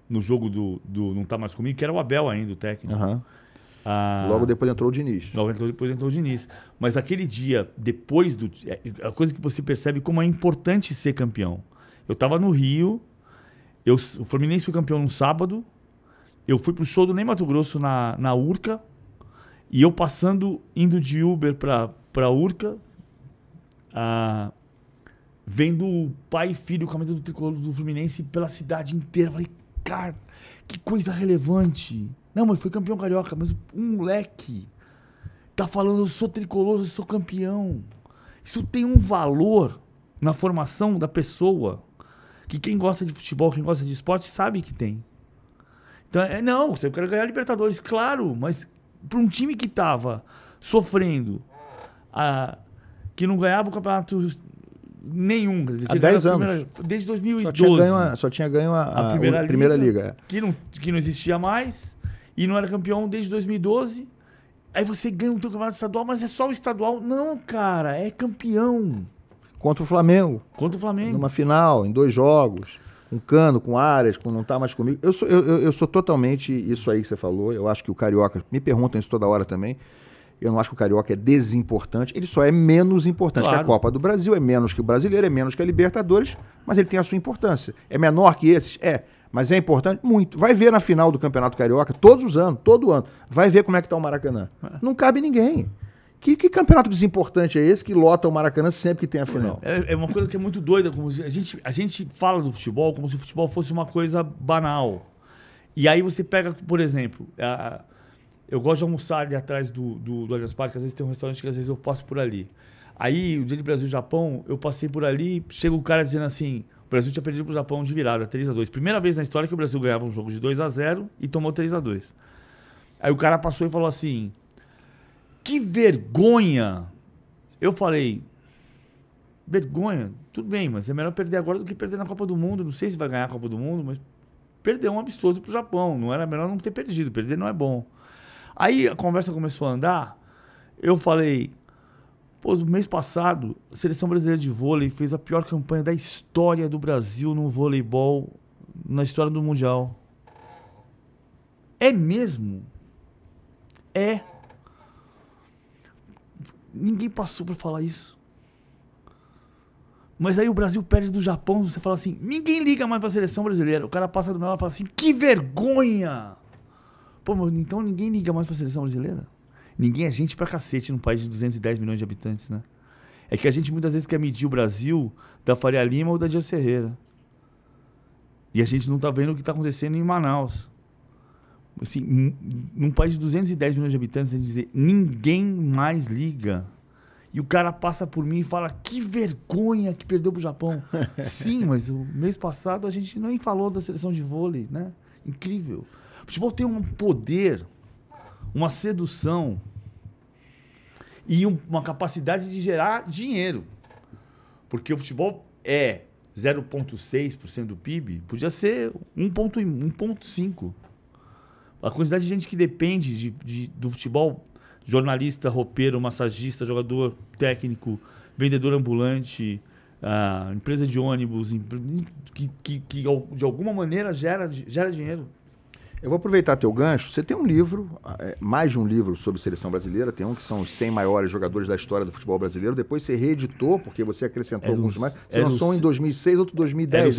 no jogo do Não Tá Mais Comigo, que era o Abel ainda, o técnico. Uhum. Logo depois entrou o Diniz. Depois entrou o Diniz. Mas aquele dia, depois do... A coisa que você percebe como é importante ser campeão. Eu tava no Rio, o Fluminense foi campeão no sábado, eu fui pro show do Ney Matogrosso na Urca, e eu indo de Uber pra Urca, vendo o pai e filho com a camisa do tricolor do Fluminense pela cidade inteira. Eu falei, cara, que coisa relevante. Não, mas foi campeão carioca, mas um moleque tá falando, eu sou tricolor, eu sou campeão. Isso tem um valor na formação da pessoa, que quem gosta de futebol, quem gosta de esporte, sabe que tem. Então, não, você quer ganhar Libertadores, claro, mas para um time que tava sofrendo, que não ganhava o campeonato nenhum. Há 10 anos. Desde 2012. Só tinha ganho a primeira liga. Que não existia mais. E não era campeão desde 2012. Aí você ganha um campeonato estadual, mas é só o estadual. Não, cara, é campeão. Contra o Flamengo. Numa final, em 2 jogos. Com Cano, com Arias, com Não Tá Mais Comigo. Eu sou totalmente isso aí que você falou. Eu acho que o Carioca... Me perguntam isso toda hora também. Eu não acho que o Carioca é desimportante. Ele só é menos importante, claro, que a Copa do Brasil. É menos que o Brasileiro, é menos que a Libertadores. Mas ele tem a sua importância. É menor que esses? É. Mas é importante? Muito. Vai ver na final do Campeonato Carioca, todos os anos, todo ano. Vai ver como é que tá o Maracanã. Não cabe ninguém. Que campeonato desimportante é esse que lota o Maracanã sempre que tem a final? É uma coisa que é muito doida. Como a gente fala do futebol como se o futebol fosse uma coisa banal. E aí você pega, por exemplo, eu gosto de almoçar ali atrás do Allianz Parque, às vezes tem um restaurante que às vezes eu passo por ali. Aí, o dia de Brasil e Japão, eu passei por ali, chega o cara dizendo assim... O Brasil tinha perdido pro Japão de virada, 3-2. Primeira vez na história que o Brasil ganhava um jogo de 2-0 e tomou 3-2. Aí o cara passou e falou assim... Que vergonha! Eu falei... Vergonha? Tudo bem, mas é melhor perder agora do que perder na Copa do Mundo. Não sei se vai ganhar a Copa do Mundo, mas... Perdeu um amistoso pro Japão. Não era melhor não ter perdido. Perder não é bom. Aí a conversa começou a andar. Eu falei... Pô, no mês passado, a Seleção Brasileira de Vôlei fez a pior campanha da história do Brasil no voleibol, na história do Mundial. É mesmo? É. Ninguém passou pra falar isso. Mas aí o Brasil perde do Japão, você fala assim, ninguém liga mais pra Seleção Brasileira. O cara passa do meu lado e fala assim, que vergonha! Pô, mas então ninguém liga mais pra Seleção Brasileira? Ninguém é gente pra cacete num país de 210 milhões de habitantes, né? É que a gente muitas vezes quer medir o Brasil da Faria Lima ou da Dias Ferreira. E a gente não tá vendo o que tá acontecendo em Manaus. Assim, num país de 210 milhões de habitantes, a gente dizer, ninguém mais liga. E o cara passa por mim e fala, que vergonha que perdeu pro Japão. Sim, mas o mês passado a gente nem falou da seleção de vôlei, né? Incrível. O futebol tem um poder, uma sedução e uma capacidade de gerar dinheiro. Porque o futebol é 0,6% do PIB, podia ser 1,5%. A quantidade de gente que depende do futebol, jornalista, roupeiro, massagista, jogador técnico, vendedor ambulante, empresa de ônibus, que de alguma maneira gera dinheiro. Eu vou aproveitar teu gancho. Você tem um livro, mais de um livro sobre seleção brasileira. Tem um que são os 100 maiores jogadores da história do futebol brasileiro. Depois você reeditou, porque você acrescentou alguns mais. Você lançou um em 2006, outro em 2010.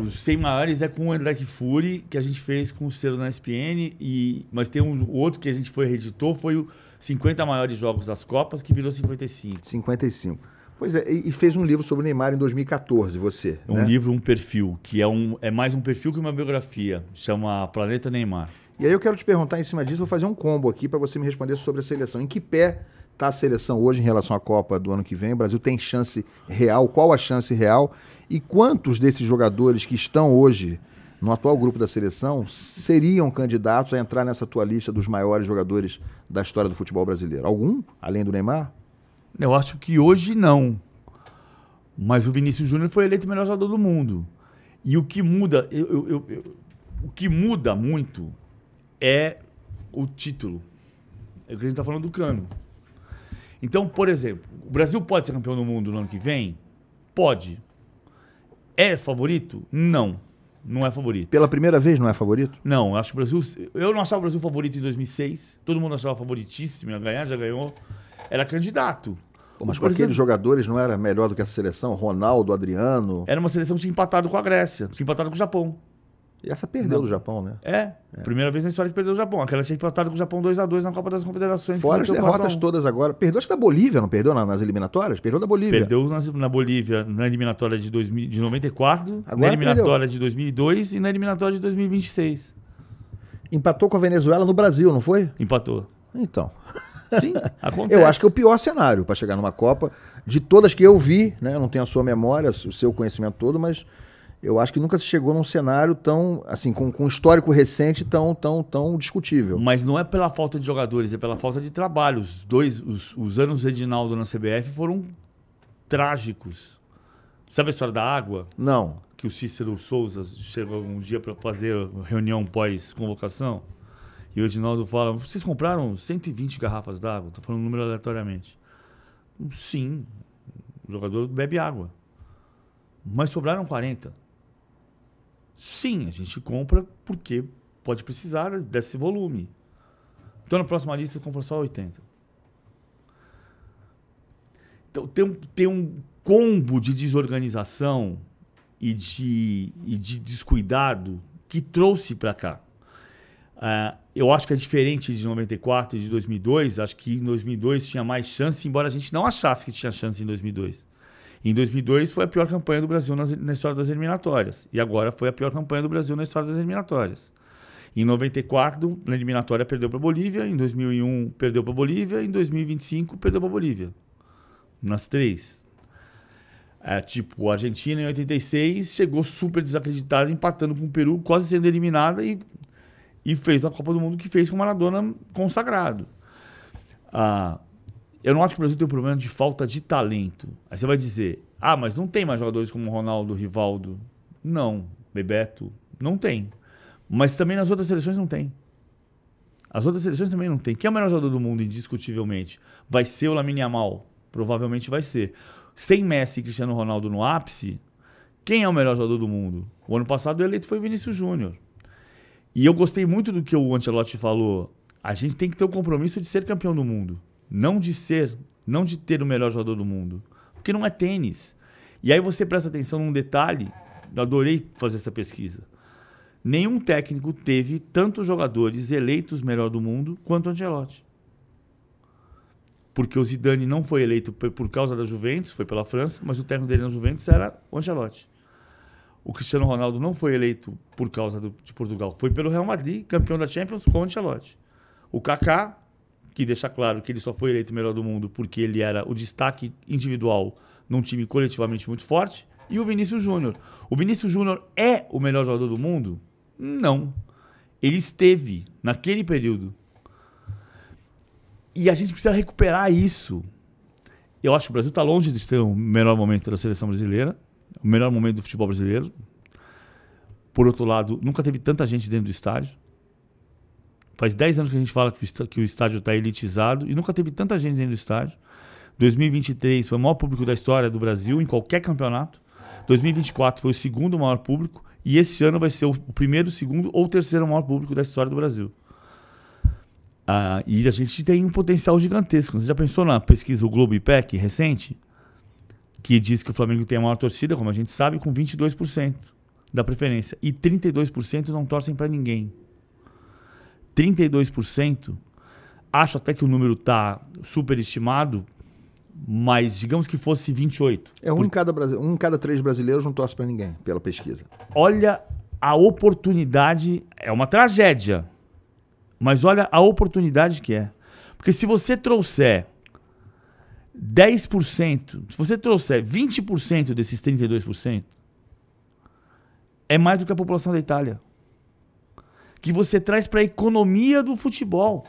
Os 100 maiores é com o André Kfouri, que a gente fez com o selo na ESPN. Mas tem um outro que a gente reeditou, foi o 50 maiores jogos das Copas, que virou 55. 55. Pois é, e fez um livro sobre o Neymar em 2014, você. Um livro, um perfil, que é mais um perfil que uma biografia. Chama Planeta Neymar. E aí eu quero te perguntar em cima disso, vou fazer um combo aqui para você me responder sobre a seleção. Em que pé está a seleção hoje em relação à Copa do ano que vem? O Brasil tem chance real? Qual a chance real? E quantos desses jogadores que estão hoje no atual grupo da seleção seriam candidatos a entrar nessa tua lista dos maiores jogadores da história do futebol brasileiro? Algum, além do Neymar? Eu acho que hoje não. Mas o Vinícius Júnior foi eleito o melhor jogador do mundo. E o que muda, o que muda muito é o título. É o que a gente está falando do Cano. Então, por exemplo, o Brasil pode ser campeão do mundo no ano que vem? Pode. É favorito? Não. Não é favorito. Pela primeira vez não é favorito? Não, eu acho que o Brasil... Eu não achava o Brasil favorito em 2006. Todo mundo achava favoritíssimo a ganhar, já ganhou. Era candidato. Pô, mas com aqueles jogadores não era melhor do que essa seleção? Ronaldo, Adriano... Era uma seleção que tinha empatado com a Grécia, tinha empatado com o Japão. E essa perdeu do Japão, né? Primeira vez na história que perdeu o Japão. Aquela tinha empatado com o Japão 2-2 na Copa das Confederações. Fora as derrotas todas agora. Perdeu, acho que da Bolívia, não perdeu nas eliminatórias? Perdeu da Bolívia. Perdeu na Bolívia na eliminatória de 94, agora na eliminatória de 2002 e na eliminatória de 2026. Empatou com a Venezuela no Brasil, não foi? Empatou. Então. Sim, acontece. Eu acho que é o pior cenário para chegar numa Copa. De todas que eu vi, né? Eu não tenho a sua memória, o seu conhecimento todo, mas... Eu acho que nunca se chegou num cenário tão, assim, com um histórico recente tão discutível. Mas não é pela falta de jogadores, é pela falta de trabalho. Os anos do Edinaldo na CBF foram trágicos. Sabe a história da água? Não. Que o Cícero Souza chegou um dia para fazer reunião pós-convocação. E o Edinaldo fala, vocês compraram 120 garrafas d'água? Estou falando um número aleatoriamente. Sim, o jogador bebe água. Mas sobraram 40. Sim, a gente compra porque pode precisar desse volume. Então na próxima lista você compra só 80. Então tem um combo de desorganização e de descuidado que trouxe para cá. Eu acho que é diferente de 94 e de 2002. Acho que em 2002 tinha mais chance, embora a gente não achasse que tinha chance em 2002. Em 2002 foi a pior campanha do Brasil na história das eliminatórias. E agora foi a pior campanha do Brasil na história das eliminatórias. Em 94, na eliminatória, perdeu para a Bolívia. Em 2001, perdeu para a Bolívia. Em 2025, perdeu para a Bolívia. Nas três. A Argentina, em 86, chegou super desacreditada, empatando com o Peru, quase sendo eliminada e fez a Copa do Mundo que fez com o Maradona consagrado. Eu não acho que o Brasil tem um problema de falta de talento. Aí você vai dizer, mas não tem mais jogadores como Ronaldo, Rivaldo. Não, Bebeto, não tem. Mas também nas outras seleções não tem. As outras seleções também não tem. Quem é o melhor jogador do mundo, indiscutivelmente? Vai ser o Lamine Yamal? Provavelmente vai ser. Sem Messi e Cristiano Ronaldo no ápice, quem é o melhor jogador do mundo? O ano passado o eleito foi o Vinícius Júnior. E eu gostei muito do que o Ancelotti falou. A gente tem que ter o compromisso de ser campeão do mundo. Não de ter o melhor jogador do mundo. Porque não é tênis. E aí você presta atenção num detalhe. Eu adorei fazer essa pesquisa. Nenhum técnico teve tantos jogadores eleitos melhor do mundo quanto o Ancelotti. Porque o Zidane não foi eleito por causa da Juventus, foi pela França, mas o técnico dele na Juventus era o Ancelotti. O Cristiano Ronaldo não foi eleito por causa de Portugal, foi pelo Real Madrid, campeão da Champions com o Ancelotti. O Kaká, que deixa claro que ele só foi eleito melhor do mundo porque ele era o destaque individual num time coletivamente muito forte. E o Vinícius Júnior. O Vinícius Júnior é o melhor jogador do mundo? Não. Ele esteve naquele período. E a gente precisa recuperar isso. Eu acho que o Brasil está longe de ter o melhor momento da seleção brasileira, o melhor momento do futebol brasileiro. Por outro lado, nunca teve tanta gente dentro do estádio. Faz 10 anos que a gente fala que o estádio está elitizado e nunca teve tanta gente dentro do estádio. 2023 foi o maior público da história do Brasil em qualquer campeonato. 2024 foi o segundo maior público e esse ano vai ser o primeiro, segundo ou terceiro maior público da história do Brasil. E a gente tem um potencial gigantesco. Você já pensou na pesquisa do Globo IPEC recente? Que diz que o Flamengo tem a maior torcida, como a gente sabe, com 22% da preferência. E 32% não torcem para ninguém. 32%, acho até que o número está superestimado, mas digamos que fosse 28%. Um em cada 3 brasileiros não torce para ninguém, pela pesquisa. Olha a oportunidade, é uma tragédia, mas olha a oportunidade que é. Porque se você trouxer 10%, se você trouxer 20% desses 32%, é mais do que a população da Itália. Que você traz para a economia do futebol.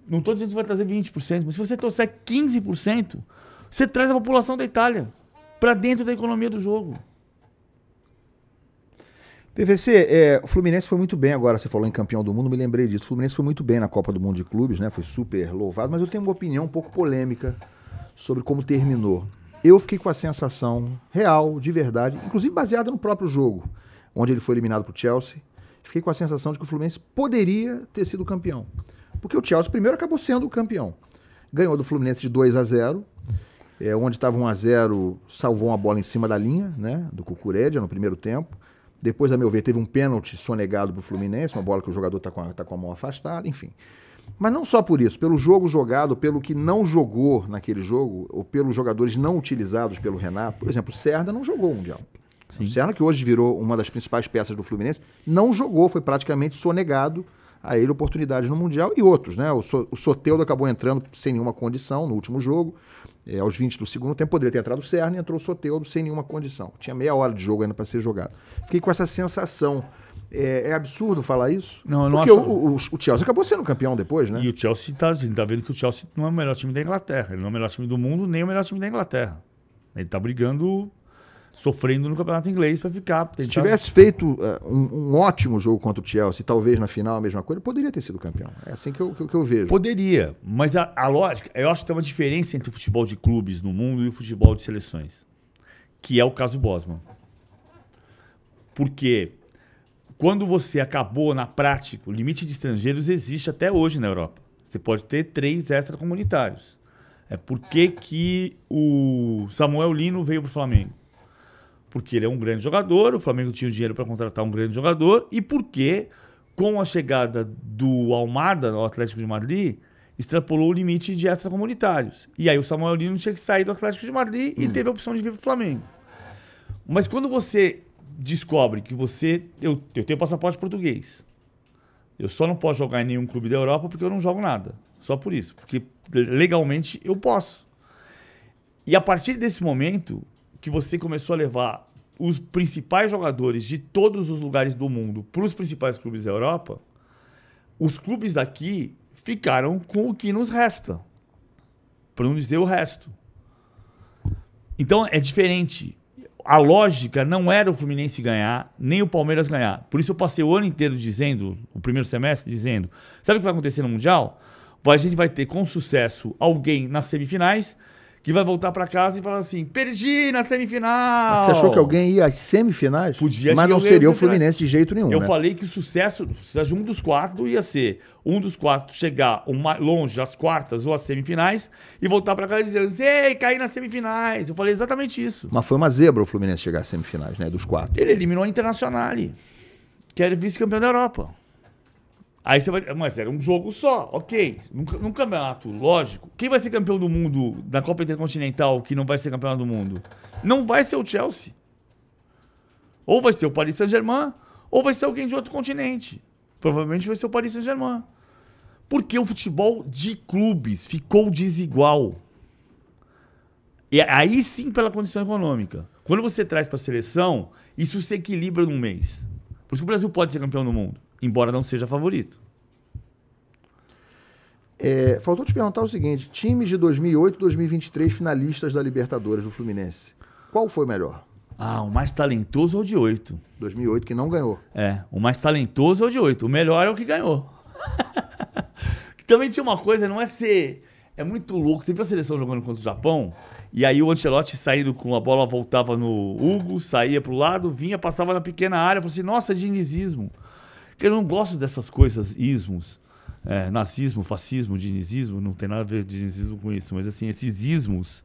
Não estou dizendo que vai trazer 20%, mas se você trouxer 15%, você traz a população da Itália para dentro da economia do jogo. PVC, o Fluminense foi muito bem agora, você falou em campeão do mundo, me lembrei disso. O Fluminense foi muito bem na Copa do Mundo de Clubes, né? Foi super louvado, mas eu tenho uma opinião um pouco polêmica sobre como terminou. Eu fiquei com a sensação real, de verdade, inclusive baseada no próprio jogo, onde ele foi eliminado pro Chelsea. Fiquei com a sensação de que o Fluminense poderia ter sido campeão. Porque o Chelsea primeiro acabou sendo o campeão. Ganhou do Fluminense de 2-0, onde estava 1-0, salvou uma bola em cima da linha, né, do Cucurella no primeiro tempo. Depois, a meu ver, teve um pênalti sonegado pro Fluminense, uma bola que o jogador tá com a mão afastada, enfim. Mas não só por isso, pelo jogo jogado, pelo que não jogou naquele jogo, ou pelos jogadores não utilizados pelo Renato. Por exemplo, o Serda não jogou o Mundial. Sim. O Serda, que hoje virou uma das principais peças do Fluminense, não jogou, foi praticamente sonegado a ele oportunidades no Mundial e outros, né? O Soteldo acabou entrando sem nenhuma condição no último jogo, aos 20 do segundo tempo, poderia ter entrado o Serna e entrou o Soteldo sem nenhuma condição. Tinha meia hora de jogo ainda para ser jogado. Fiquei com essa sensação. É absurdo falar isso? Não, eu não porque acho... o Chelsea acabou sendo campeão depois, né? E o Chelsea tá vendo que o Chelsea não é o melhor time da Inglaterra. Ele não é o melhor time do mundo, nem o melhor time da Inglaterra. Ele tá brigando, sofrendo no campeonato inglês para ficar. Se tivesse feito um ótimo jogo contra o Chelsea, talvez na final a mesma coisa, poderia ter sido campeão. É assim que eu vejo. Poderia, mas a lógica, eu acho que tem uma diferença entre o futebol de clubes no mundo e o futebol de seleções, que é o caso Bosman. Porque quando você acabou na prática, o limite de estrangeiros existe até hoje na Europa. Você pode ter 3 extracomunitários. É por que o Samuel Lino veio para o Flamengo? Porque ele é um grande jogador, o Flamengo tinha o dinheiro para contratar um grande jogador, e porque, com a chegada do Almada ao Atlético de Madrid, extrapolou o limite de extracomunitários. E aí o Samuel Lino tinha que sair do Atlético de Madrid e teve a opção de vir para o Flamengo. Mas quando você descobre que eu tenho passaporte português, eu só não posso jogar em nenhum clube da Europa porque eu não jogo nada. Só por isso. Porque legalmente eu posso. E a partir desse momento que você começou a levar os principais jogadores de todos os lugares do mundo para os principais clubes da Europa, os clubes daqui ficaram com o que nos resta. Para não dizer o resto. Então é diferente. A lógica não era o Fluminense ganhar, nem o Palmeiras ganhar. Por isso eu passei o ano inteiro dizendo, o primeiro semestre, dizendo, sabe o que vai acontecer no Mundial? A gente vai ter com sucesso alguém nas semifinais que vai voltar para casa e falar assim, perdi na semifinal. Mas você achou que alguém ia às semifinais? Podia, mas não seria o Fluminense de jeito nenhum, Eu né? falei que o sucesso de um dos 4 ia ser um dos 4 chegar longe às quartas ou às semifinais e voltar para casa dizendo, ei, caí nas semifinais. Eu falei exatamente isso. Mas foi uma zebra o Fluminense chegar às semifinais, né? Dos 4. Ele eliminou a Internacional, que era vice-campeão da Europa. Aí você vai... Mas era um jogo só, ok. Num campeonato, lógico. Quem vai ser campeão do mundo da Copa Intercontinental que não vai ser campeão do mundo? Não vai ser o Chelsea. Ou vai ser o Paris Saint-Germain, ou vai ser alguém de outro continente. Provavelmente vai ser o Paris Saint-Germain. Porque o futebol de clubes ficou desigual. E aí sim pela condição econômica. Quando você traz para a seleção, isso se equilibra num mês. Por isso que o Brasil pode ser campeão do mundo, embora não seja favorito. Faltou te perguntar o seguinte, times de 2008 e 2023 finalistas da Libertadores do Fluminense. Qual foi o melhor? O mais talentoso é o de 8. 2008 que não ganhou. O mais talentoso é o de 8. O melhor é o que ganhou. Também tinha uma coisa, não é ser... É muito louco. Você viu a seleção jogando contra o Japão? E aí o Ancelotti saindo com a bola, voltava no Hugo, saía pro lado, vinha, passava na pequena área. Falei assim, nossa, dinizismo. Porque eu não gosto dessas coisas, ismos. Nazismo, fascismo, dinizismo. Não tem nada a ver dinizismo com isso. Mas assim, esses ismos...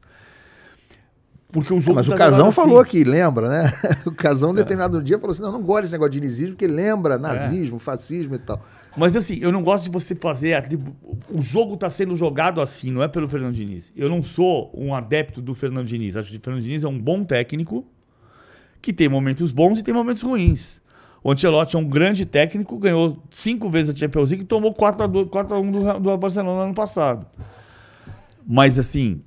Porque o jogo mas o Casão falou aqui, lembra, né? O Casão, determinado dia, falou assim, não gosto desse negócio de dinizismo, porque lembra nazismo, fascismo e tal. Mas assim, eu não gosto de você fazer... O jogo está sendo jogado assim, não é pelo Fernando Diniz. Eu não sou um adepto do Fernando Diniz. Acho que o Fernando Diniz é um bom técnico que tem momentos bons e tem momentos ruins. O Ancelotti é um grande técnico, ganhou 5 vezes a Champions League e tomou 4-1 do Barcelona no ano passado. Mas assim,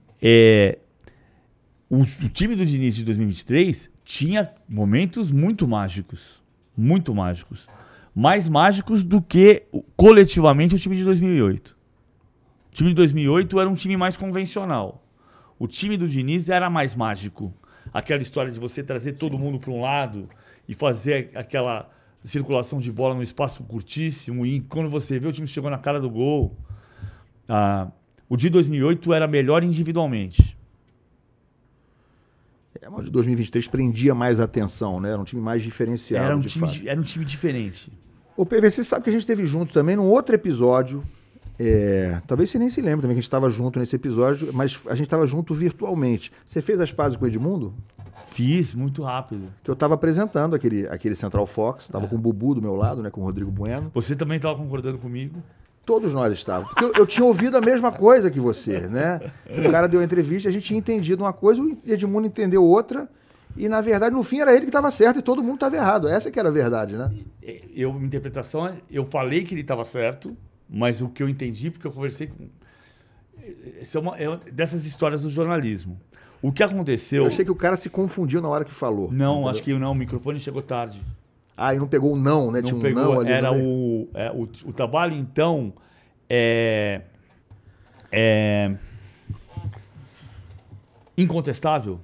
o time do Diniz de 2023 tinha momentos muito mágicos. Muito mágicos. Mais mágicos do que coletivamente o time de 2008. O time de 2008 era um time mais convencional. O time do Diniz era mais mágico. Aquela história de você trazer todo mundo para um lado e fazer aquela circulação de bola no espaço curtíssimo. E quando você vê, o time chegou na cara do gol. O de 2008 era melhor individualmente. Mas de 2023 prendia mais atenção, né? Era um time mais diferenciado, Era um fato. time diferente. O PVC sabe que a gente esteve junto também num outro episódio. Talvez você nem se lembre também que a gente estava junto nesse episódio, mas a gente estava junto virtualmente. Você fez as pazes com o Edmundo? Fiz, muito rápido. Que eu estava apresentando aquele Central Fox, estava com o Bubu do meu lado, né, com o Rodrigo Bueno. Você também estava concordando comigo? Todos nós estávamos. Porque eu tinha ouvido a mesma coisa que você, né? O cara deu a entrevista, a gente tinha entendido uma coisa, o Edmundo entendeu outra, e na verdade, no fim, era ele que estava certo e todo mundo estava errado. Essa que era a verdade, né? Minha interpretação eu falei que ele estava certo, mas o que eu entendi, porque eu conversei com... Essa é dessas histórias do jornalismo. O que aconteceu... Eu achei que o cara se confundiu na hora que falou. Não, entendeu? acho que não, o microfone chegou tarde. Ah, e não pegou o não, né? Não Tinha um pegou, não ali. era o trabalho, então, incontestável.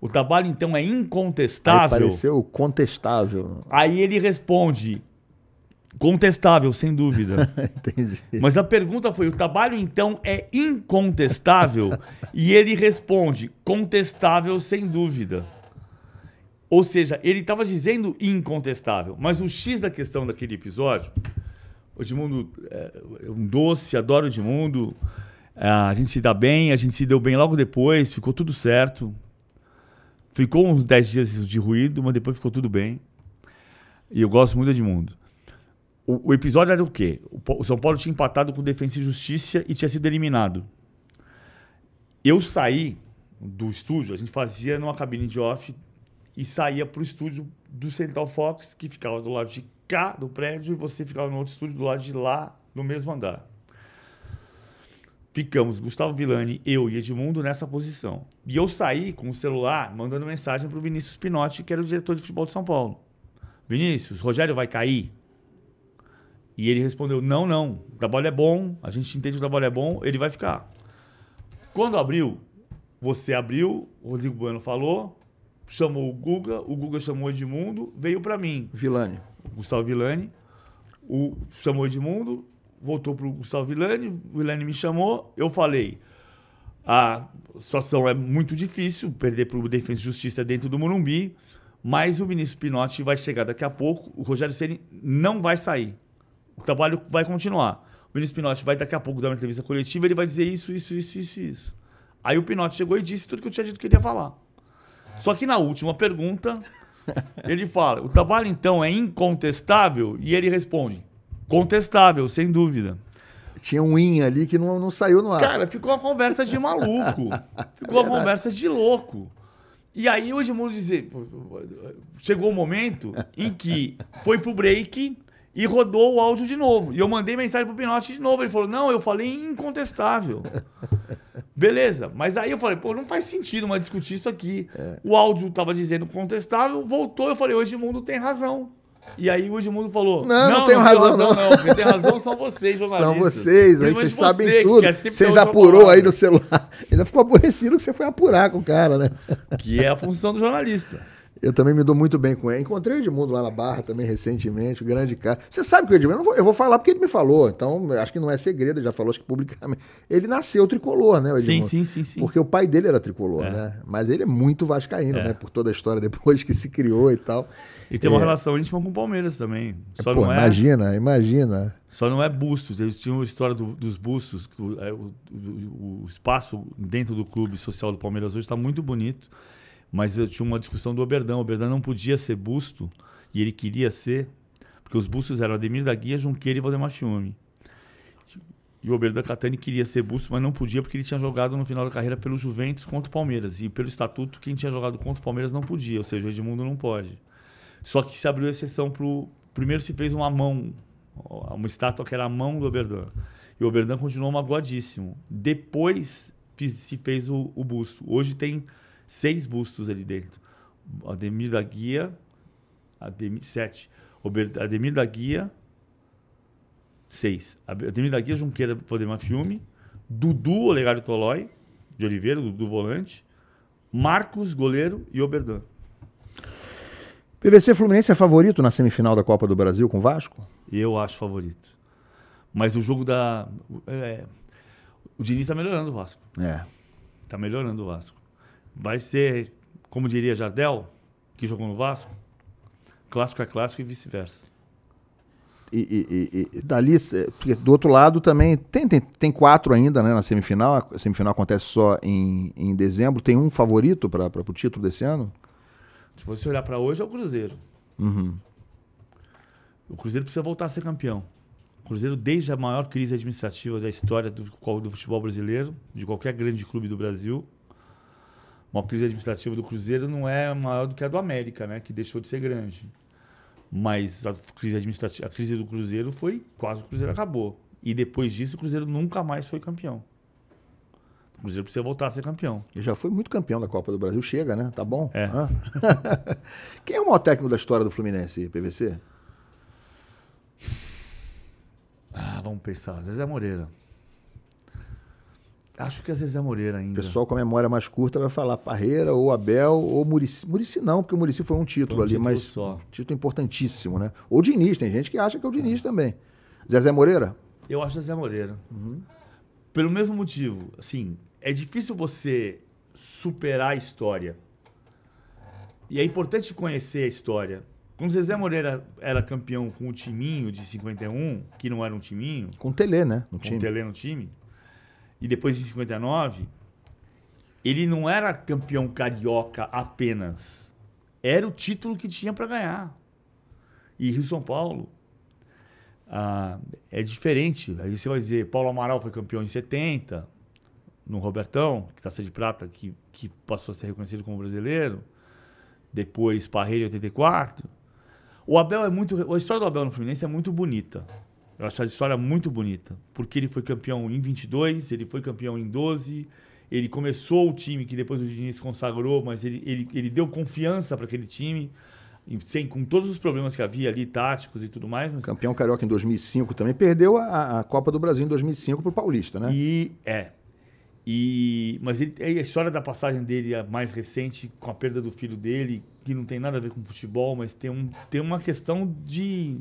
O trabalho, então, é incontestável. Aí pareceu contestável. Aí ele responde, contestável, sem dúvida. Entendi. Mas a pergunta foi, o trabalho, então, é incontestável? E ele responde, contestável, sem dúvida. Ou seja, ele estava dizendo incontestável. Mas o X da questão daquele episódio, o Edmundo é um doce, adoro o Edmundo, a gente se dá bem, a gente se deu bem logo depois, ficou tudo certo. Ficou uns 10 dias de ruído, mas depois ficou tudo bem. E eu gosto muito do Edmundo. O episódio era o quê? O São Paulo tinha empatado com Defensa e Justiça e tinha sido eliminado. Eu saí do estúdio, a gente fazia numa cabine de off e saía para o estúdio do Central Fox, que ficava do lado de cá do prédio, e você ficava no outro estúdio do lado de lá, no mesmo andar. Ficamos, Gustavo Villani, eu e Edmundo, nessa posição. E eu saí com o celular, mandando mensagem para o Vinícius Pinotti, que era o diretor de futebol de São Paulo. Vinícius, Rogério vai cair? E ele respondeu, não, o trabalho é bom, a gente entende que o trabalho é bom, ele vai ficar. Quando abriu, você abriu, o Rodrigo Bueno falou, chamou o Guga chamou o Edmundo, veio para mim. Villani. Gustavo Villani, chamou o Edmundo, voltou pro Gustavo Villani, o Villani me chamou, eu falei, a situação é muito difícil, perder pro Defensa e Justiça dentro do Morumbi, mas o Vinícius Pinotti vai chegar daqui a pouco, o Rogério Ceni não vai sair, o trabalho vai continuar. O Vinícius Pinotti vai daqui a pouco dar uma entrevista coletiva, ele vai dizer isso. Aí o Pinotti chegou e disse tudo que eu tinha dito que ele ia falar. Só que na última pergunta, ele fala, o trabalho então é incontestável? E ele responde, contestável, sem dúvida. Tinha um in ali que não saiu no ar. Cara, ficou uma conversa de maluco. Ficou uma conversa de louco. E aí o Edmundo dizer, chegou o momento em que foi pro break e rodou o áudio de novo. E eu mandei mensagem pro Pinotti de novo. Ele falou, não, eu falei incontestável. Beleza, mas aí eu falei, não faz sentido mais discutir isso aqui. O áudio tava dizendo contestável, voltou, eu falei, o Edmundo tem razão. E aí o Edmundo falou, não tem razão não. Quem tem razão são vocês, jornalistas. São vocês, aí vocês sabem tudo. Você já apurou aí no celular. Ainda ficou aborrecido que você foi apurar com o cara, né? Que é a função do jornalista. Eu também me dou muito bem com ele. Encontrei o Edmundo lá na Barra também recentemente, o grande cara. Você sabe que o Edmundo, eu vou falar porque ele me falou, então acho que não é segredo, ele já falou, acho que publicamente. Ele nasceu tricolor, né, o Edmundo? Sim. Porque o pai dele era tricolor, né? Mas ele é muito vascaíno, né? Por toda a história depois que se criou e tal. E tem uma relação íntima com o Palmeiras também. Só não imagina. Só não é bustos. Eles tinham a história dos bustos. O espaço dentro do clube social do Palmeiras hoje está muito bonito. Mas eu tinha uma discussão do Oberdan. O Oberdan não podia ser busto, e ele queria ser, porque os bustos eram Ademir da Guia, Junqueira e Valdemar Fiume. E o Oberdan Catani queria ser busto, mas não podia porque ele tinha jogado no final da carreira pelo Juventus contra o Palmeiras. E pelo estatuto, quem tinha jogado contra o Palmeiras não podia, ou seja, o Edmundo não pode. Só que se abriu exceção para o... Primeiro se fez uma estátua que era a mão do Oberdan. E o Oberdan continuou magoadíssimo. Depois se fez o busto. Hoje tem 6 bustos ali dentro. Ademir da Guia... 7. Ademir da Guia... 6. Ademir da Guia, Junqueira, Valdemar Fiume. Dudu, Olegário Tolói, de Oliveira, Dudu volante. Marcos, goleiro e Oberdan. PVC Fluminense é favorito na semifinal da Copa do Brasil com o Vasco? Eu acho favorito. Mas o jogo da... o Diniz está melhorando o Vasco. É. Está melhorando o Vasco. Vai ser como diria Jardel, que jogou no Vasco, clássico é clássico e vice-versa. E dali, porque do outro lado também tem 4 ainda, né, na semifinal. A semifinal acontece só em dezembro. Tem um favorito para o título desse ano? Se você olhar para hoje, é o Cruzeiro. Uhum. O Cruzeiro precisa voltar a ser campeão. O Cruzeiro, desde a maior crise administrativa da história do futebol brasileiro, de qualquer grande clube do Brasil, uma crise administrativa do Cruzeiro não é maior do que a do América, né, que deixou de ser grande. Mas a crise administrativa, a crise do Cruzeiro foi quase o Cruzeiro acabou. E depois disso, o Cruzeiro nunca mais foi campeão. O Cruzeiro precisa voltar a ser campeão. E já foi muito campeão da Copa do Brasil. Chega, né? Tá bom? É. Quem é o maior técnico da história do Fluminense, PVC? Vamos pensar. Zezé Moreira. Acho que é Zezé Moreira ainda. O pessoal com a memória mais curta vai falar Parreira, ou Abel, ou Muricy. Muricy não, porque o Muricy foi um título ali, mas só. Título importantíssimo, né? Ou Diniz, tem gente que acha que é o Diniz também. Zezé Moreira? Eu acho Zezé Moreira. Pelo mesmo motivo, assim, é difícil você superar a história. E é importante conhecer a história. Quando Zezé Moreira era campeão com o timinho de 51, que não era um timinho... Com o Telê, né? Com o Telê no time. E depois, em 59, ele não era campeão carioca apenas. Era o título que tinha para ganhar. E Rio-São Paulo é diferente. Aí você vai dizer, Paulo Amaral foi campeão em 70, no Robertão, que Taça de Prata, que passou a ser reconhecido como brasileiro. Depois, Parreira em 84. A história do Abel no Fluminense é muito bonita. Eu acho a história muito bonita, porque ele foi campeão em 22, ele foi campeão em 12, ele começou o time que depois o Diniz consagrou, mas ele deu confiança para aquele time, com todos os problemas que havia ali, táticos e tudo mais. Mas... Campeão carioca em 2005 também, perdeu a Copa do Brasil em 2005 para o Paulista, né? Mas a história da passagem dele, a mais recente, com a perda do filho dele, que não tem nada a ver com futebol, mas tem uma questão de...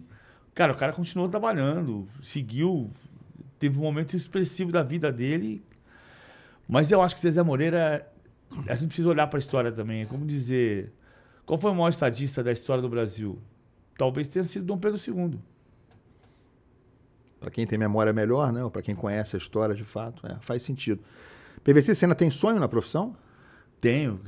Cara, o cara continuou trabalhando, seguiu, teve um momento expressivo da vida dele. Mas eu acho que Zezé Moreira, a gente precisa olhar para a história também. É como dizer, qual foi o maior estadista da história do Brasil? Talvez tenha sido Dom Pedro II. Para quem tem memória melhor, né? Ou para quem conhece a história de fato, faz sentido. PVC, você ainda tem sonho na profissão? Tenho,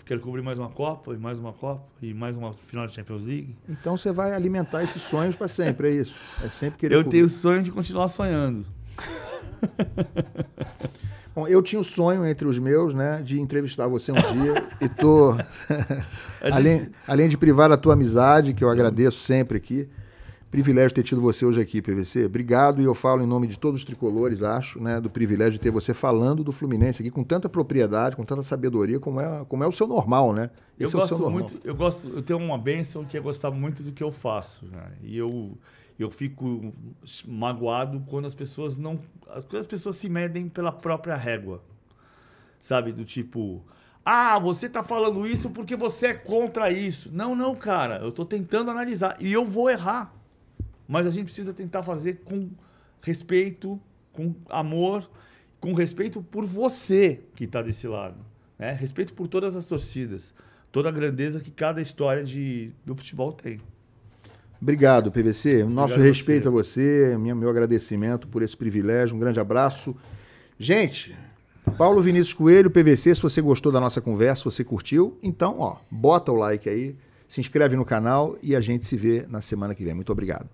quero cobrir mais uma Copa, e mais uma Copa, e mais uma final de Champions League. Então você vai alimentar esses sonhos para sempre, é isso? É sempre querer cobrir. Tenho o sonho de continuar sonhando. Bom, eu tinha o sonho entre os meus, né, de entrevistar você um dia e tô... além de privar a tua amizade, que eu agradeço sempre aqui, privilégio ter tido você hoje aqui, PVC. Obrigado, e eu falo em nome de todos os tricolores, acho, né, do privilégio de ter você falando do Fluminense aqui com tanta propriedade, com tanta sabedoria, como é o seu normal, né? Esse é o seu normal. Eu tenho uma bênção que é gostar muito do que eu faço, né? E eu fico magoado quando as pessoas se medem pela própria régua, sabe? Do tipo, você tá falando isso porque você é contra isso. Não, cara, eu tô tentando analisar e eu vou errar. Mas a gente precisa tentar fazer com respeito, com amor, com respeito por você que está desse lado. Né? Respeito por todas as torcidas, toda a grandeza que cada história do futebol tem. Obrigado, PVC. Nosso respeito a você, meu agradecimento por esse privilégio. Um grande abraço. Gente, Paulo Vinícius Coelho, PVC, se você gostou da nossa conversa, se você curtiu, então, bota o like aí, se inscreve no canal e a gente se vê na semana que vem. Muito obrigado.